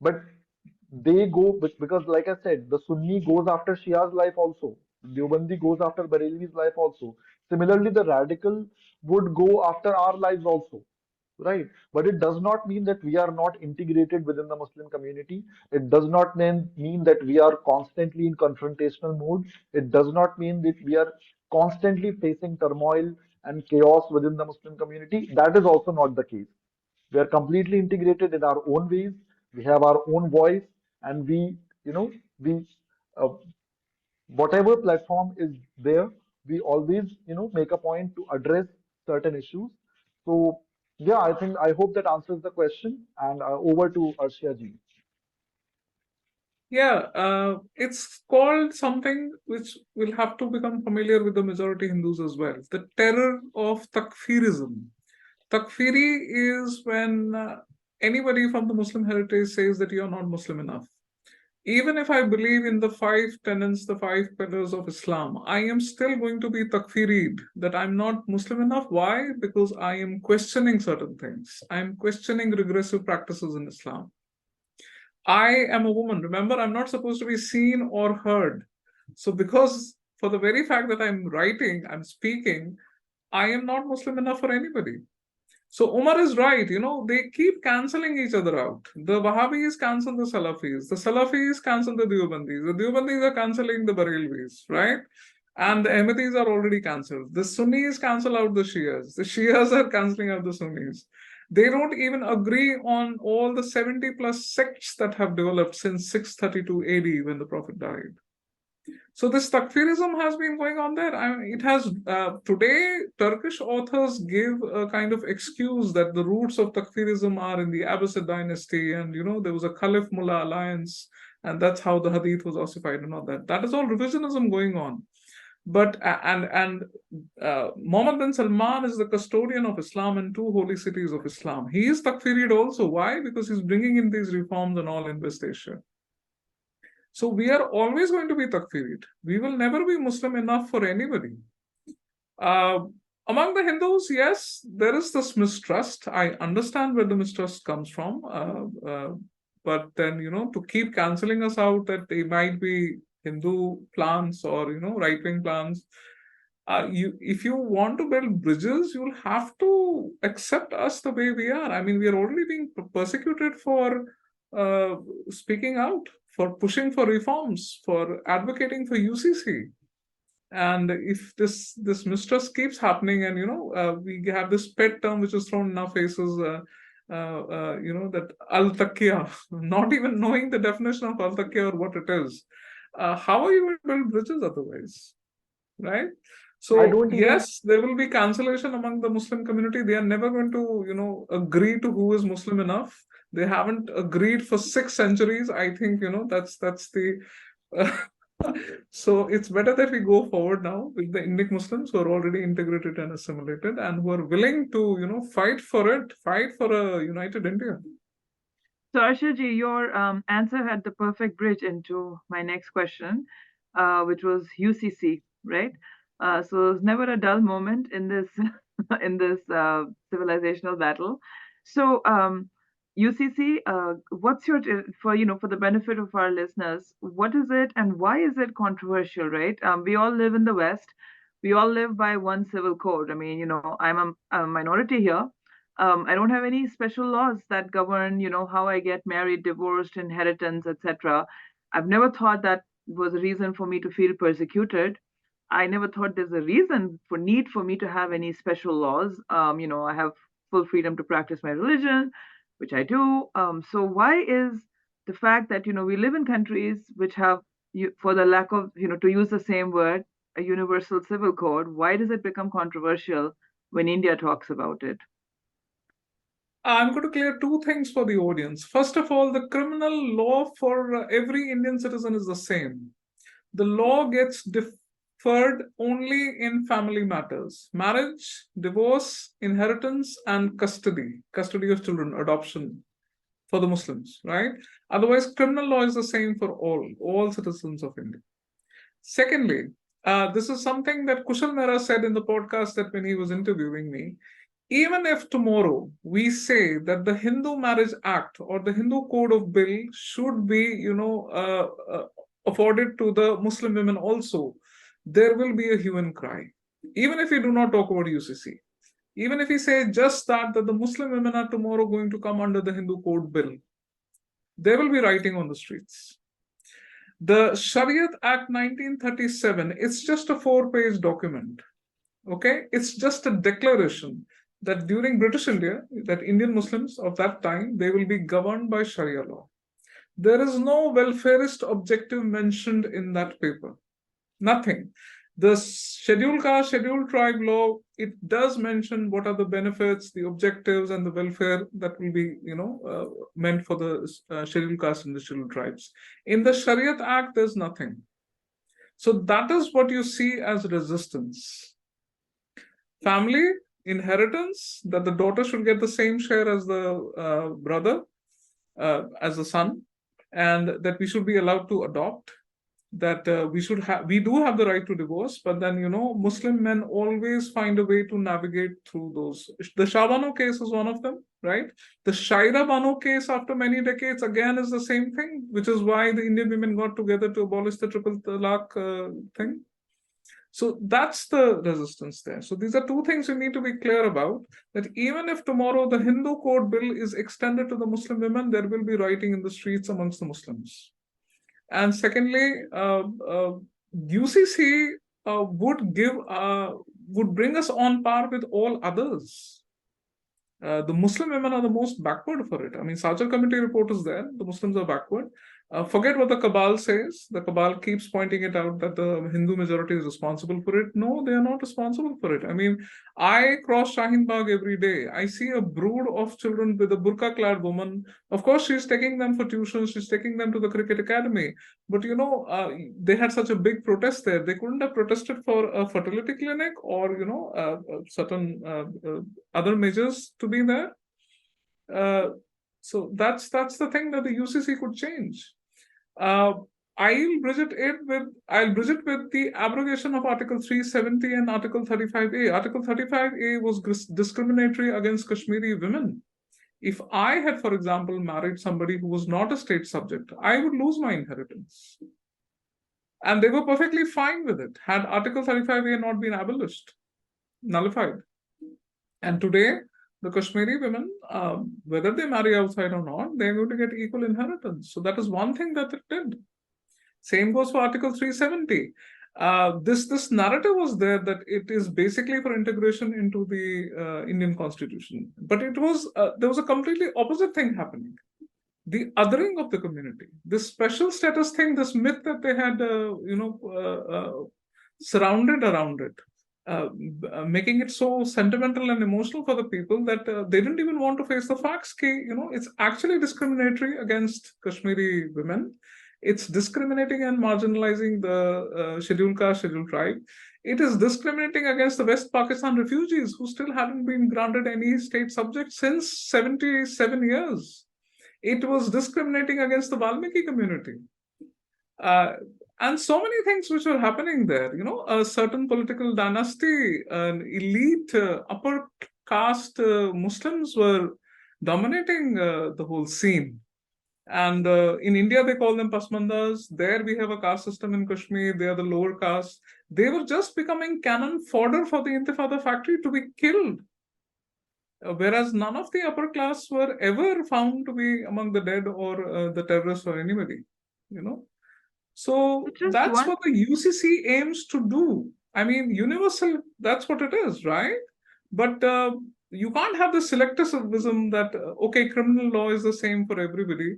But they go because, like I said, the Sunni goes after Shia's life also. Deobandi goes after Barelvi's life also. Similarly, the radical would go after our lives also, right? But it does not mean that we are not integrated within the Muslim community. It does not mean that we are constantly in confrontational mode. It does not mean that we are constantly facing turmoil and chaos within the Muslim community. That is also not the case. We are completely integrated in our own ways. We have our own voice, and we uh, whatever platform is there, we always make a point to address certain issues. So yeah, I hope that answers the question. And over to Arshia ji. Yeah, it's called something which will have to become familiar with the majority Hindus as well. The terror of takfirism. Takfiri is when anybody from the Muslim heritage says that you're not Muslim enough. Even if I believe in the five tenets, the five pillars of Islam, I am still going to be takfirid, that I'm not Muslim enough. Why? Because I am questioning certain things. I'm questioning regressive practices in Islam. I am a woman. Remember, I'm not supposed to be seen or heard. So, because for the very fact that I'm writing, I'm speaking, I am not Muslim enough for anybody. So Umar is right, they keep cancelling each other out. The Wahhabis cancel the Salafis cancel the Deobandis are cancelling the Barelvis, right? And the Ahmadis are already cancelled. The Sunnis cancel out the Shias are cancelling out the Sunnis. They don't even agree on all the 70 plus sects that have developed since 632 AD when the Prophet died. So this takfirism has been going on there. It has today. Turkish authors give a kind of excuse that the roots of takfirism are in the Abbasid dynasty, and there was a Caliph Mullah alliance, and that's how the Hadith was ossified and all that. That is all revisionism going on. But Mohammed bin Salman is the custodian of Islam in two holy cities of Islam. He is takfirid also. Why? Because he's bringing in these reforms and all in West Asia. So we are always going to be takfirid. We will never be Muslim enough for anybody. Among the Hindus, yes, there is this mistrust. I understand where the mistrust comes from. But then, to keep cancelling us out that they might be Hindu plans or, right-wing plans, if you want to build bridges, you'll have to accept us the way we are. I mean, we are already being persecuted for speaking out, for pushing for reforms, for advocating for UCC. And if this mistrust keeps happening, and we have this pet term which is thrown in our faces, that al-taqiyya, not even knowing the definition of al-taqiyya or what it is, how are you going to build bridges otherwise, right? So yes, there will be cancellation among the Muslim community. They are never going to, agree to who is Muslim enough. They haven't agreed for 6 centuries. I think, that's the. So it's better that we go forward now with the Indic Muslims who are already integrated and assimilated and who are willing to, fight for a united India. So Arshia ji, your answer had the perfect bridge into my next question, which was UCC, right? So it's never a dull moment in this civilizational battle. So UCC, what's your for the benefit of our listeners, what is it and why is it controversial, right? We all live in the West. We all live by one civil code. I mean, I'm a minority here. I don't have any special laws that govern, how I get married, divorced, inheritance, etc. I've never thought that was a reason for me to feel persecuted. I never thought there's a need for me to have any special laws. I have full freedom to practice my religion, which I do. So why is the fact that, we live in countries which have, for the lack of, to use the same word, a universal civil code, why does it become controversial when India talks about it? I'm going to clear 2 things for the audience. First of all, the criminal law for every Indian citizen is the same. The law gets deferred only in family matters: marriage, divorce, inheritance, and custody of children, adoption for the Muslims, right? Otherwise, criminal law is the same for all citizens of India. Secondly, this is something that Kushal Mehra said in the podcast that when he was interviewing me. Even if tomorrow we say that the Hindu Marriage Act or the Hindu Code of Bill should be, afforded to the Muslim women also, there will be a hue and cry. Even if we do not talk about UCC, even if we say just that the Muslim women are tomorrow going to come under the Hindu Code Bill, there will be writing on the streets. The Shariat Act 1937, it's just a 4-page document. Okay, it's just a declaration that during British India, that Indian Muslims of that time, they will be governed by Sharia law. There is no welfarist objective mentioned in that paper. Nothing. The Scheduled Caste, Scheduled Tribe law, it does mention what are the benefits, the objectives, and the welfare that will be, meant for the Scheduled Caste and the Scheduled Tribes. In the Shariat Act, there's nothing. So that is what you see as resistance. Family, inheritance, that the daughter should get the same share as the brother, as the son, and that we should be allowed to adopt, that we do have the right to divorce, but then, Muslim men always find a way to navigate through those. The Shah Bano case is one of them, right? The Shaira Bano case after many decades, again, is the same thing, which is why the Indian women got together to abolish the triple talaq thing. So that's the resistance there. So these are two things you need to be clear about, that even if tomorrow the Hindu code bill is extended to the Muslim women, there will be rioting in the streets amongst the Muslims. And secondly, UCC would bring us on par with all others. The Muslim women are the most backward for it. I mean, Sajal Committee report is there. The Muslims are backward. Forget what the cabal says. The cabal keeps pointing it out that the Hindu majority is responsible for it. No, they are not responsible for it. I mean, I cross Shaheen Bagh every day. I see a brood of children with a burqa-clad woman. Of course, she's taking them for tuition. She's taking them to the cricket academy. But they had such a big protest there. They couldn't have protested for a fertility clinic or certain other measures to be there. So that's the thing that the UCC could change. I'll bridge it with the abrogation of Article 370 and Article 35A. Article 35A was discriminatory against Kashmiri women. If I had, for example, married somebody who was not a state subject, I would lose my inheritance. And they were perfectly fine with it, had Article 35A not been abolished, nullified. And today, the Kashmiri women, whether they marry outside or not, they're going to get equal inheritance. So that is one thing that it did. Same goes for Article 370. This narrative was there that it is basically for integration into the Indian Constitution, but there was a completely opposite thing happening. The othering of the community, this special status thing, this myth that they had, surrounded around it, making it so sentimental and emotional for the people that they didn't even want to face the facts. It's actually discriminatory against Kashmiri women. It's discriminating and marginalizing the scheduled caste, scheduled tribe. It is discriminating against the West Pakistan refugees who still haven't been granted any state subject since 77 years. It was discriminating against the Valmiki community. And so many things which were happening there. A certain political dynasty, an elite upper caste Muslims were dominating the whole scene. And in India, they call them Pasmandas. There we have a caste system in Kashmir. They are the lower caste. They were just becoming cannon fodder for the Intifada factory to be killed. Whereas none of the upper class were ever found to be among the dead or the terrorists or anybody. So that's what the UCC aims to do. I mean, universal, that's what it is, right? But you can't have the selectivism that, okay, criminal law is the same for everybody,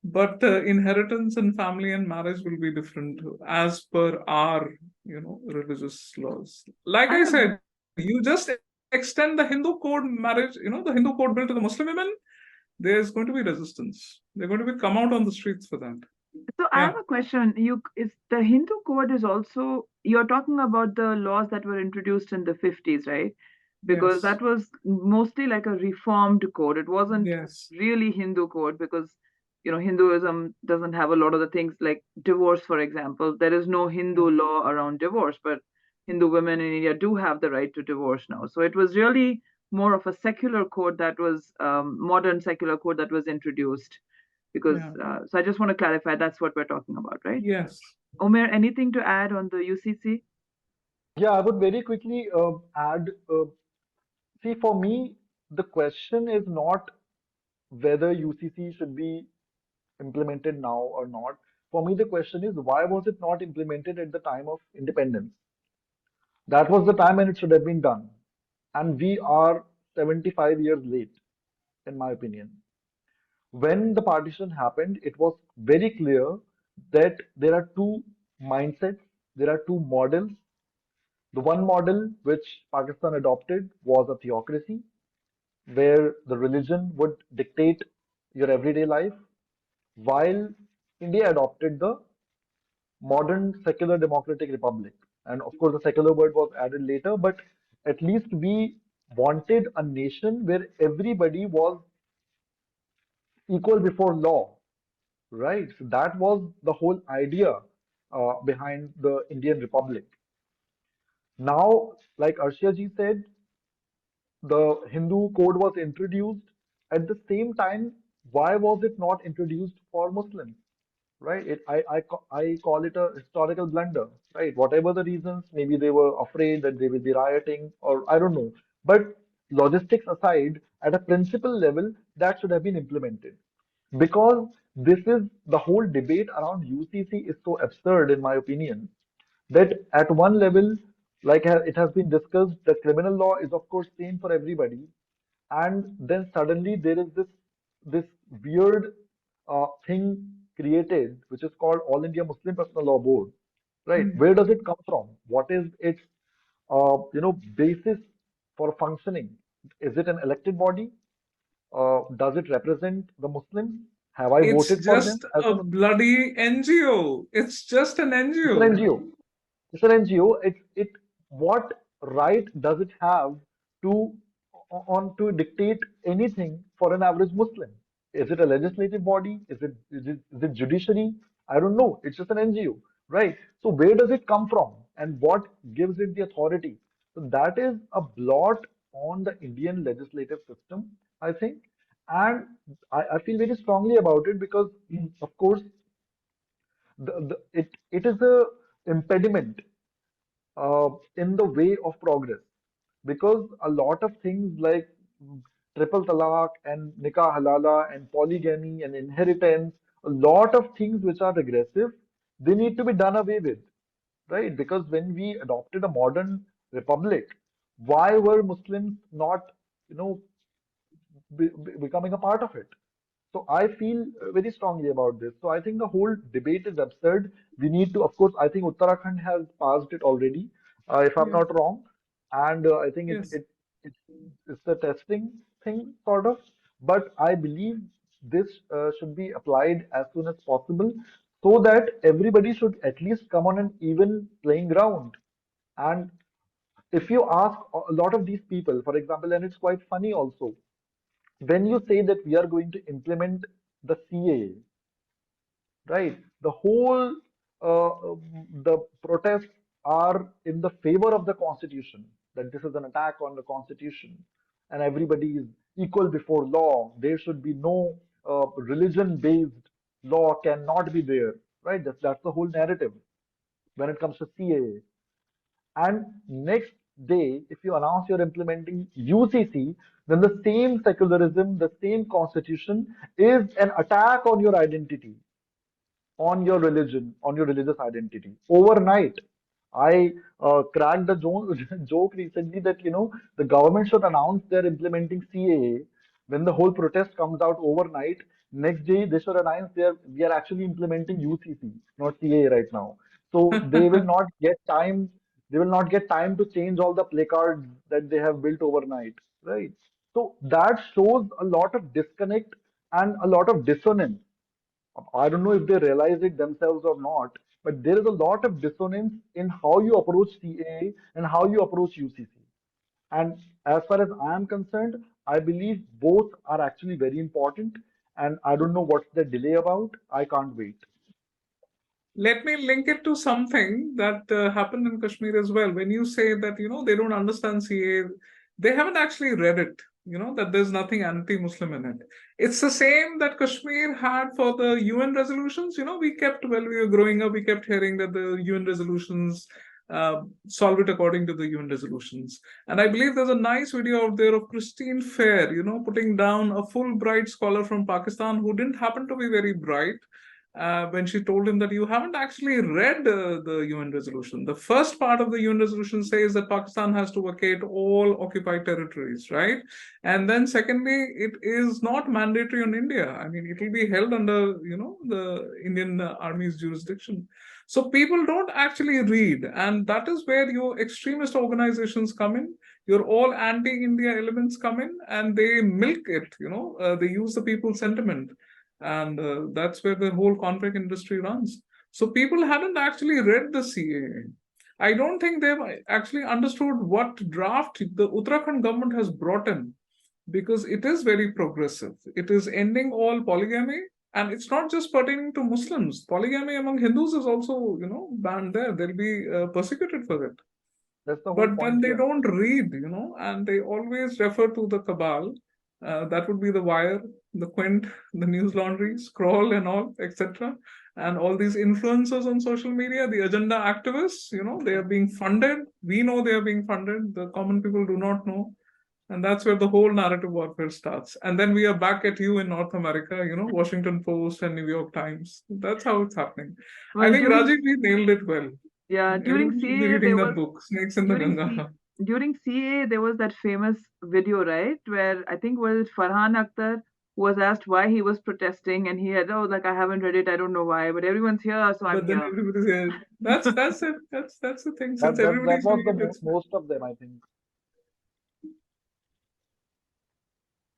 but inheritance and family and marriage will be different as per our, religious laws. Like I said, you just extend the Hindu code marriage, the Hindu code bill to the Muslim women, there's going to be resistance. They're going to come out on the streets for that. So I have a question. Is the Hindu code is also, you're talking about the laws that were introduced in the 50s, right? Because that was mostly like a reformed code. It wasn't really Hindu code because, Hinduism doesn't have a lot of the things like divorce, for example. There is no Hindu law around divorce, but Hindu women in India do have the right to divorce now. So it was really more of a secular code that was, modern secular code that was introduced. Because so I just want to clarify, that's what we're talking about, right? Yes. Omer, anything to add on the UCC? Yeah, I would very quickly add. See, for me, the question is not whether UCC should be implemented now or not. For me, the question is why was it not implemented at the time of independence? That was the time when it should have been done. And we are 75 years late, in my opinion. When the partition happened, it was very clear that there are two mindsets, there are two models. The one model which Pakistan adopted was a theocracy, where the religion would dictate your everyday life, while India adopted the modern secular democratic republic. And of course, the secular word was added later, but at least we wanted a nation where everybody was equal before law, right? So that was the whole idea behind the Indian Republic. Now, like Arshia ji said, the Hindu code was introduced. At the same time, why was it not introduced for Muslims? right? I call it a historical blunder, right? Whatever the reasons, maybe they were afraid that they will be rioting, or I don't know. But logistics aside, at a principle level, that should have been implemented. Because this is the whole debate around UCC is so absurd, in my opinion, that at one level, like it has been discussed, the criminal law is of course same for everybody, and then suddenly there is this weird thing created which is called All India Muslim Personal Law Board, right? Mm. Where does it come from? What is its basis for functioning? Is it an elected body? Does it represent the Muslims? Have I It's voted for just them as a a bloody NGO. It's just an It's an NGO. NGO. It's an NGO. It what right does it have to to dictate anything for an average Muslim? Is it a legislative body? Is it judiciary? I don't know. It's just an NGO, right? So where does it come from, and what gives it the authority? So that is a blot on the Indian legislative system, I think, and I feel very strongly about it because, of course, it is a impediment in the way of progress, because a lot of things like triple talaq and nikah halala and polygamy and inheritance, a lot of things which are regressive, they need to be done away with, right? Because when we adopted a modern republic, why were Muslims not, you know, becoming a part of it? So I feel very strongly about this. So I think the whole debate is absurd. We need to, of course, I think Uttarakhand has passed it already, if I'm Yeah. not wrong, and I think Yes. it it's a testing thing sort of. But I believe this should be applied as soon as possible, so that everybody should at least come on an even playing ground. And if you ask a lot of these people, for example, and it's quite funny also, when you say that we are going to implement the CAA, right? The whole the protests are in the favor of the Constitution, that this is an attack on the Constitution, and everybody is equal before law. There should be no religion-based law cannot be there, right? That's the whole narrative when it comes to CAA. And next day, if you announce you're implementing UCC, then the same secularism, the same constitution is an attack on your identity, on your religion, on your religious identity. Overnight, I cracked the joke recently that the government should announce they're implementing CAA. When the whole protest comes out overnight, next day they should announce we are actually implementing UCC, not CAA right now. So they will not get time. They will not get time to change all the placards that they have built overnight, right? So that shows a lot of disconnect and a lot of dissonance. I don't know if they realize it themselves or not, but there is a lot of dissonance in how you approach CAA and how you approach UCC. And as far as I am concerned, I believe both are actually very important. And I don't know what's the delay about. I can't wait. Let me link it to something that happened in Kashmir as well. When you say that, they don't understand CA, they haven't actually read it, that there's nothing anti-Muslim in it. It's the same that Kashmir had for the UN resolutions. While we were growing up, we kept hearing that the UN resolutions solve it according to the UN resolutions. And I believe there's a nice video out there of Christine Fair, putting down a Fulbright scholar from Pakistan who didn't happen to be very bright, when she told him that you haven't actually read the UN resolution. The first part of the UN resolution says that Pakistan has to vacate all occupied territories, right? And then secondly, it is not mandatory on India. I mean, it will be held under, the Indian Army's jurisdiction. So people don't actually read, and that is where your extremist organizations come in. Your all anti-India elements come in, and they milk it. They use the people's sentiment, and that's where the whole conflict industry runs. So people haven't actually read the CAA. I don't think they've actually understood what draft the Uttarakhand government has brought in, because it is very progressive. It is ending all polygamy, and it's not just pertaining to Muslims. Polygamy among Hindus is also, banned there. They'll be persecuted for it. That's the whole But then point they here. don't read, and they always refer to the cabal. That would be the Wire, the Quint, the News Laundry, Scroll, and all, etc. And all these influencers on social media, the agenda activists, they are being funded. We know they are being funded. The common people do not know. And that's where the whole narrative warfare starts. And then we are back at you in North America, Washington Post and New York Times. That's how it's happening. I Well, think Rajiv, we nailed it well. yeah, during Everybody should be CAA, reading that book, Snakes in the Ganga. During CAA, there was that famous video, right, where I think was it Farhan Akhtar who was asked why he was protesting, and he had, oh, like, I haven't read it, I don't know why, but everyone's here, so I'm But then here. everybody's here. That's it. That's the thing. Since That everybody's was doing the it, most of them, I think.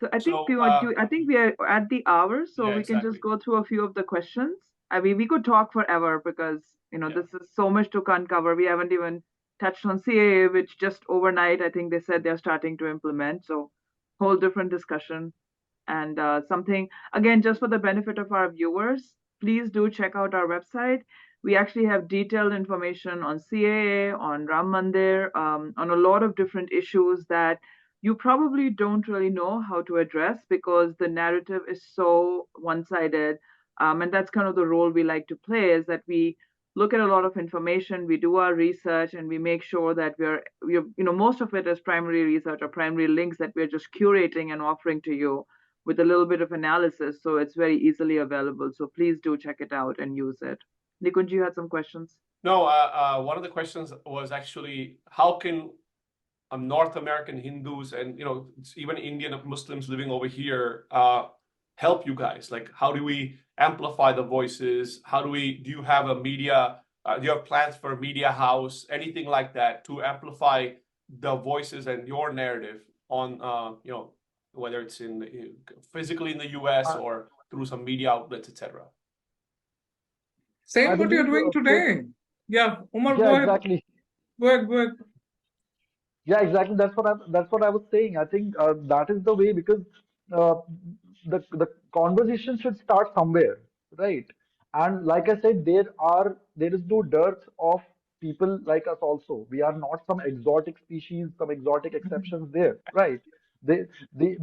So I think So, I think we are at the hour, so yeah, we can just exactly. go through a few of the questions. I mean, we could talk forever because Yeah. this is so much to uncover. We haven't even touched on CAA, which just overnight I think they said they're starting to implement. So whole different discussion. And something again, just for the benefit of our viewers, please do check out our website. We actually have detailed information on CAA, on Ram Mandir, on a lot of different issues that you probably don't really know how to address because the narrative is so one-sided. And that's kind of the role we like to play, is that we look at a lot of information, we do our research, and we make sure that most of it is primary research or primary links that we're just curating and offering to you with a little bit of analysis, so it's very easily available. So please do check it out and use it. Nikunj, you had some questions? No, one of the questions was actually how can North American Hindus and even Indian Muslims living over here help you guys? Like, how do we amplify the voices? Do you have a media? Do you have plans for a media house? Anything like that to amplify the voices and your narrative on whether it's physically in the US or through some media outlets, etc. Same I what you're believe, doing today. Yeah, Omer, yeah, go ahead. exactly. Go ahead. Yeah, exactly. That's what I was saying. I think that is the way, because uh, the conversation should start somewhere, right? And like I said, there is no dearth of people like us also. We are not some exotic species, some exotic exceptions there, right? They, they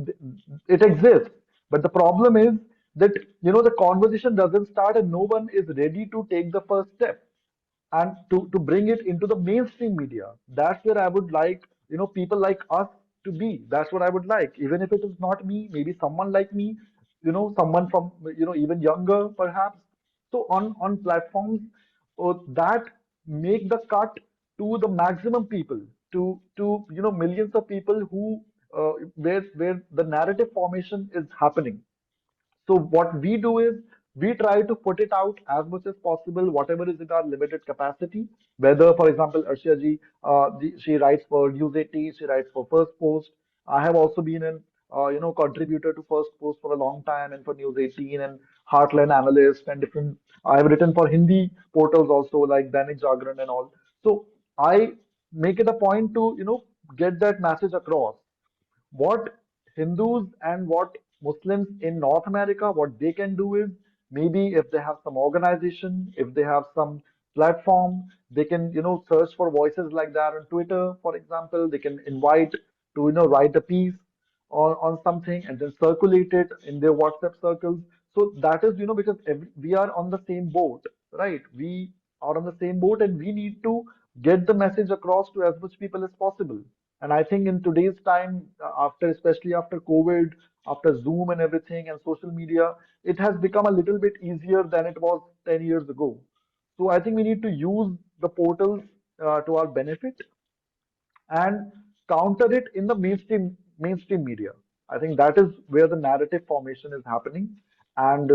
it exists, but the problem is that the conversation doesn't start and no one is ready to take the first step and to bring it into the mainstream media. That's where I would like, people like us to be. That's what I would like. Even if it is not me, maybe someone like me, someone from, even younger perhaps. So on platforms that make the cut to the maximum people, to millions of people who where the narrative formation is happening. So what we do is we try to put it out as much as possible, whatever is in our limited capacity. Whether, for example, Arshia ji, she writes for News 18, she writes for First Post. I have also been an contributor to First Post for a long time and for News 18 and Heartland analyst and different. I have written for Hindi portals also like Dainik Jagran and all. So I make it a point to get that message across. What Hindus and what Muslims in North America, what they can do is, maybe if they have some organization, if they have some platform, they can, search for voices like that on Twitter, for example. They can invite to, write a piece on something and then circulate it in their WhatsApp circles. So that is, because we are on the same boat, right? We are on the same boat and we need to get the message across to as much people as possible. And I think in today's time, especially after COVID, after Zoom and everything and social media, it has become a little bit easier than it was 10 years ago. So I think we need to use the portals to our benefit and counter it in the mainstream media. I think that is where the narrative formation is happening, and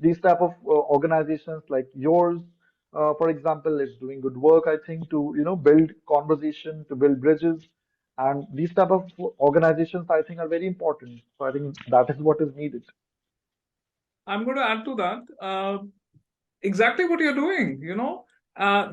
these type of organizations like yours, for example, is doing good work. I think to build conversation, to build bridges, and these type of organizations I think are very important. So I think that is what is needed. I'm going to add to that. Exactly what you're doing,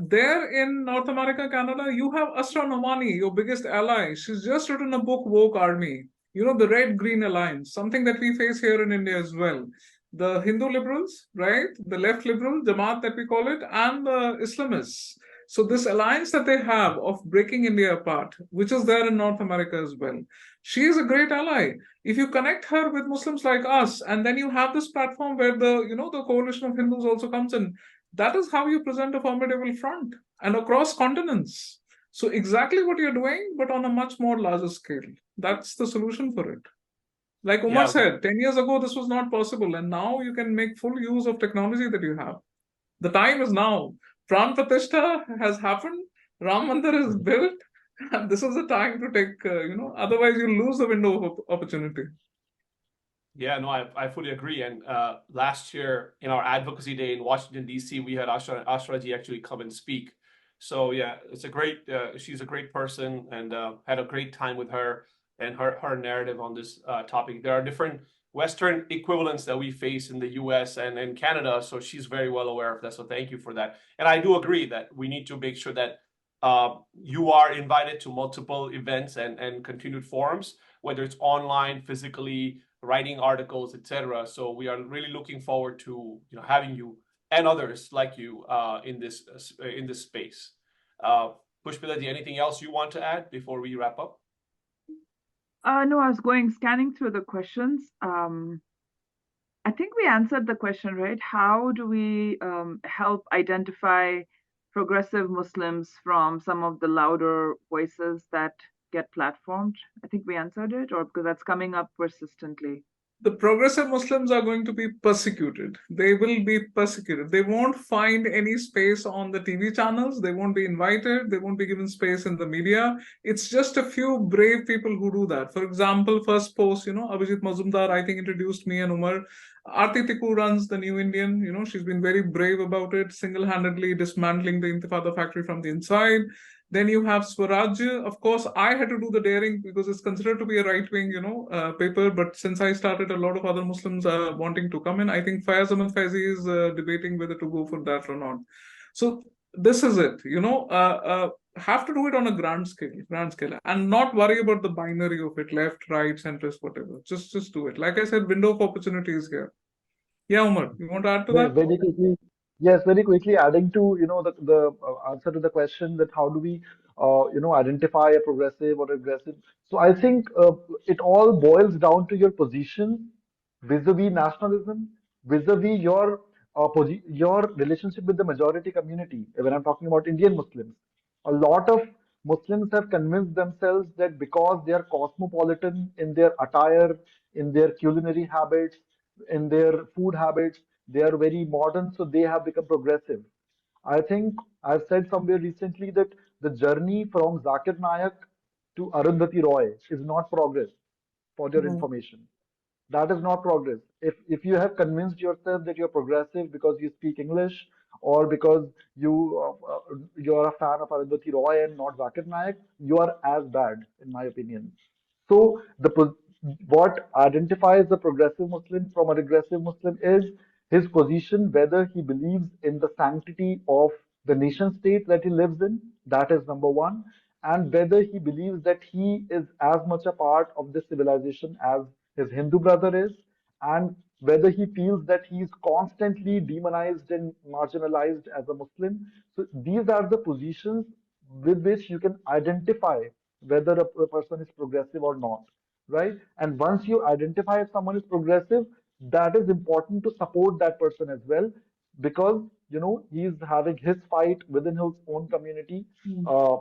there in North America, Canada, you have Asra Nomani, your biggest ally. She's just written a book, Woke Army, the Red Green Alliance, something that we face here in India as well. The Hindu liberals, right? The left liberal, Jamaat that we call it, and the Islamists. So this alliance that they have of breaking India apart, which is there in North America as well, she is a great ally. If you connect her with Muslims like us, and then you have this platform where the coalition of Hindus also comes in, that is how you present a formidable front and across continents. So exactly what you're doing, but on a much more larger scale. That's the solution for it. Like Omer Yeah, said, 10 years ago, this was not possible. And now you can make full use of technology that you have. The time is now. Pran Pratishtha has happened. Ram Mandir is built. And this is the time to take, otherwise you lose the window of opportunity. yeah, no, I fully agree. And last year in our advocacy day in Washington, D.C., we had Ashra ji actually come and speak. So yeah, it's a great, she's a great person, and had a great time with her and her narrative on this topic. There are different Western equivalents that we face in the US and in Canada, so she's very well aware of that. So thank you for that. And I do agree that we need to make sure that you are invited to multiple events and continued forums, whether it's online, physically, writing articles, etc. So we are really looking forward to having you and others like you in this space. Pushpita, anything else you want to add before we wrap up? No, I was scanning through the questions. I think we answered the question, right? How do we help identify progressive Muslims from some of the louder voices that get platformed? I think we answered it, or because that's coming up persistently. The progressive Muslims are going to be persecuted. They will be persecuted. They won't find any space on the TV channels. They won't be invited. They won't be given space in the media. It's just a few brave people who do that. For example, first post, Abhijit Mazumdar, I think, introduced me and Omer. Aarti Tikku runs the New Indian. She's been very brave about it, single-handedly dismantling the Intifada factory from the inside. Then you have Swaraj. Of course, I had to do the daring because it's considered to be a right-wing, paper. But since I started, a lot of other Muslims are wanting to come in. I think Fayaz Ahmed Faizi is debating whether to go for that or not. So this is it. Have to do it on a grand scale, and not worry about the binary of it, left, right, centrist, whatever. Just do it. Like I said, window of opportunity is here. Yeah, Umar, you want to add to Very, that? very quickly, yes, very quickly adding to, the answer to the question that how do we, identify a progressive or aggressive. So I think it all boils down to your position vis-a-vis nationalism, vis-a-vis your relationship with the majority community. When I'm talking about Indian Muslims, a lot of Muslims have convinced themselves that because they are cosmopolitan in their attire, in their culinary habits, in their food habits, they are very modern, so they have become progressive. I think I've said somewhere recently that the journey from Zakir Naik to Arundhati Roy is not progress, for your No. information. That is not progress. If you have convinced yourself that you're progressive because you speak English or because you're a fan of Arundhati Roy and not Zakir Naik, you are as bad, in my opinion. So what identifies the progressive Muslim from a regressive Muslim is his position, whether he believes in the sanctity of the nation state that he lives in. That is number one, and whether he believes that he is as much a part of this civilization as his Hindu brother is, and whether he feels that he is constantly demonized and marginalized as a Muslim. So these are the positions with which you can identify whether a person is progressive or not, right? And once you identify if someone is progressive, that is important to support that person as well, because he is having his fight within his own community. Uh,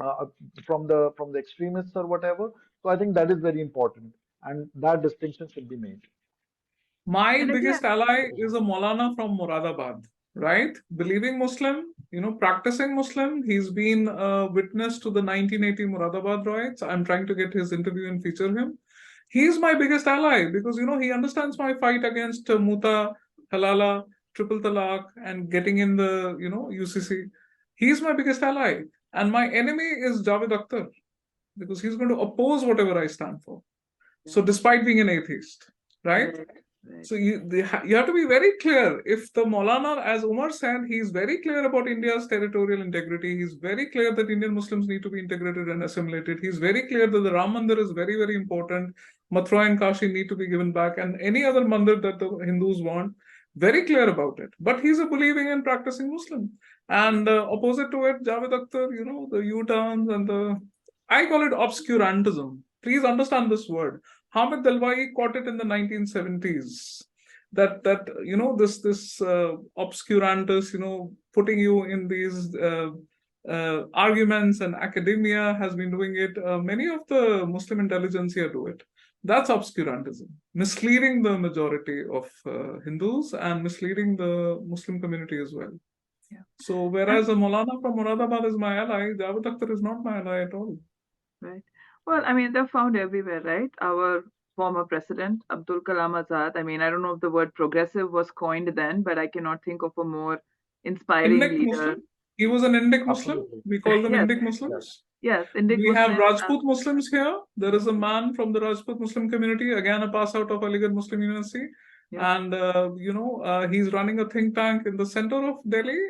uh, from the extremists or whatever. So I think that is very important, and that distinction should be made. My And biggest again, ally is a Maulana from Moradabad, right? Believing Muslim, practicing Muslim. He's been a witness to the 1980 Moradabad riots. I'm trying to get his interview and feature him. He's my biggest ally because, he understands my fight against Muta, Halala, Triple Talaq, and getting in the, UCC. He's my biggest ally. And my enemy is Javed Akhtar because he's going to oppose whatever I stand for. So despite being an atheist, right? right. So you have to be very clear. If the Maulana, as Umar said, he's very clear about India's territorial integrity. He's very clear that Indian Muslims need to be integrated and assimilated. He's very clear that the Ram Mandir is very, very important. Mathura and Kashi need to be given back, and any other mandir that the Hindus want. very clear about it. But he's a believing and practicing Muslim. And opposite to it, Javed Akhtar, the U-turns and I call it obscurantism. Please understand this word. Hamid Dalwai caught it in the 1970s. That this obscurantus, putting you in these arguments, and academia has been doing it. Many of the Muslim intelligentsia do it. That's obscurantism, misleading the majority of Hindus and misleading the Muslim community as well. Yeah. So whereas a Maulana from Moradabad is my ally, Javed Akhtar is not my ally at all. Right. Well, I mean, they're found everywhere, right? Our former president, Abdul Kalam Azad. I mean, I don't know if the word progressive was coined then, but I cannot think of a more inspiring Indic leader. Muslim. He was an Indic Muslim. Absolutely. We call them Yes. Indic Muslims. Yes, Indic We have Muslims. Rajput Muslims here. There is a man from the Rajput Muslim community, again a pass out of Aligarh Muslim University. Yeah. And he's running a think tank in the center of Delhi.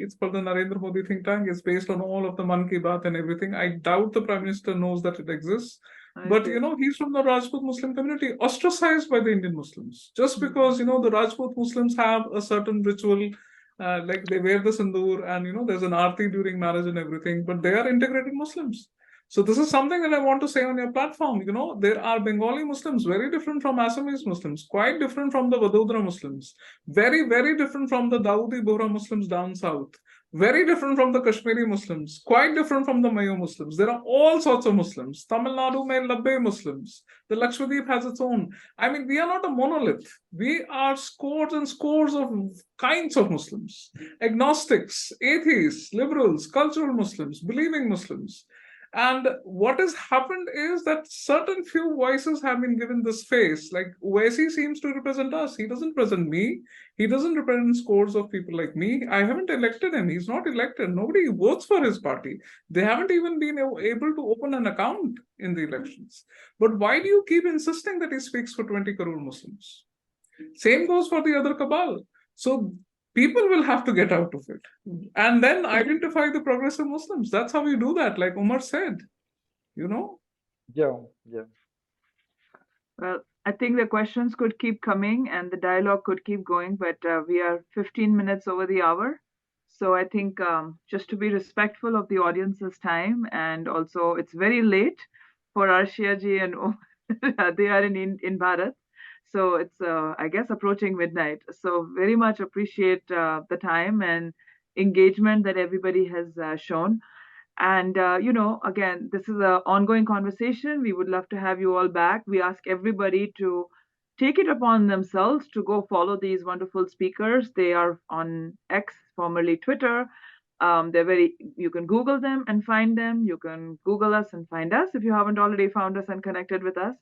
It's called the Narendra Modi think tank. It's based on all of the Man Ki Baat and everything. I doubt the Prime Minister knows that it exists. But he's from the Rajput Muslim community, ostracized by the Indian Muslims. Just because the Rajput Muslims have a certain ritual, like they wear the sindoor, and there's an aarti during marriage and everything, but they are integrated Muslims. So this is something that I want to say on your platform. There are Bengali Muslims, very different from Assamese Muslims, quite different from the Vadodara Muslims, very, very different from the Dawoodi Bohra Muslims down south, very different from the Kashmiri Muslims, quite different from the Mayo Muslims. There are all sorts of Muslims. Tamil Nadu mein Labbe Muslims. The Lakshadweep has its own. I mean, we are not a monolith. We are scores and scores of kinds of Muslims. Agnostics, atheists, liberals, cultural Muslims, believing Muslims. And what has happened is that certain few voices have been given this face. Like Owaisi seems to represent us. He doesn't represent me. He doesn't represent scores of people like me. I haven't elected him. He's not elected. Nobody votes for his party. They haven't even been able to open an account in the elections. But why do you keep insisting that he speaks for 20 crore Muslims? Same goes for the other cabal. So people will have to get out of it and then identify the progressive Muslims. That's how you do that, like Omer said, Yeah. Well, I think the questions could keep coming and the dialogue could keep going, but we are 15 minutes over the hour. So I think just to be respectful of the audience's time, and also it's very late for Arshia ji and Omer. They are in Bharat. So it's, I guess, approaching midnight. So very much appreciate the time and engagement that everybody has shown. And, again, this is an ongoing conversation. We would love to have you all back. We ask everybody to take it upon themselves to go follow these wonderful speakers. They are on X, formerly Twitter. You can Google them and find them. You can Google us and find us if you haven't already found us and connected with us.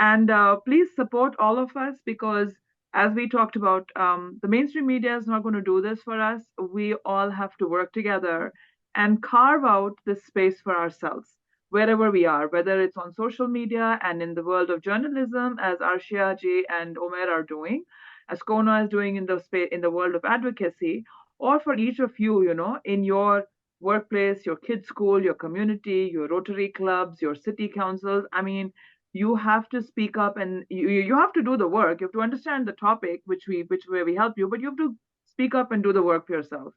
And please support all of us, because as we talked about, the mainstream media is not going to do this for us. We all have to work together and carve out this space for ourselves, wherever we are, whether it's on social media and in the world of journalism, as Arshia ji and Omer are doing, as CoHNA is doing in the world of advocacy, or for each of you, in your workplace, your kids' school, your community, your Rotary clubs, your city councils. I mean, you have to speak up, and you have to do the work. You have to understand the topic, which way we help you, but you have to speak up and do the work for yourself.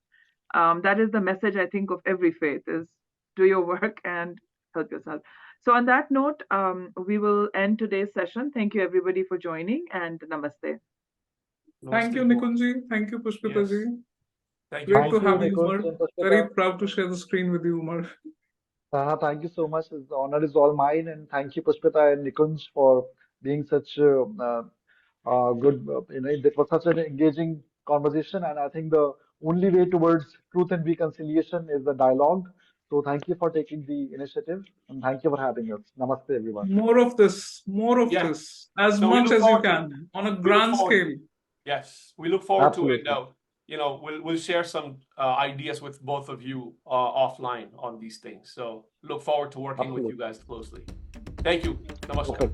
That is the message, I think, of every faith, is do your work and help yourself. So on that note, we will end today's session. Thank you, everybody, for joining, and namaste. Thank you, Nikunji. Thank you, Pushpita ji. Thank you. Great to have you, Nikunj Umar. and Pushpita. Very proud to share the screen with you, Umar. Thank you so much. The honor is all mine, and thank you, Pushpita and Nikunj, for being such good. It was such an engaging conversation, and I think the only way towards truth and reconciliation is the dialogue. So thank you for taking the initiative, and thank you for having us. Namaste, everyone. More of this, Yeah. this, as So we much look as you forward to can, on a we look grand forward- scale. Yes, we look forward to Absolutely. it. We'll share some ideas with both of you offline on these things. So look forward to working with you guys closely. Thank you. Namaste. Perfect.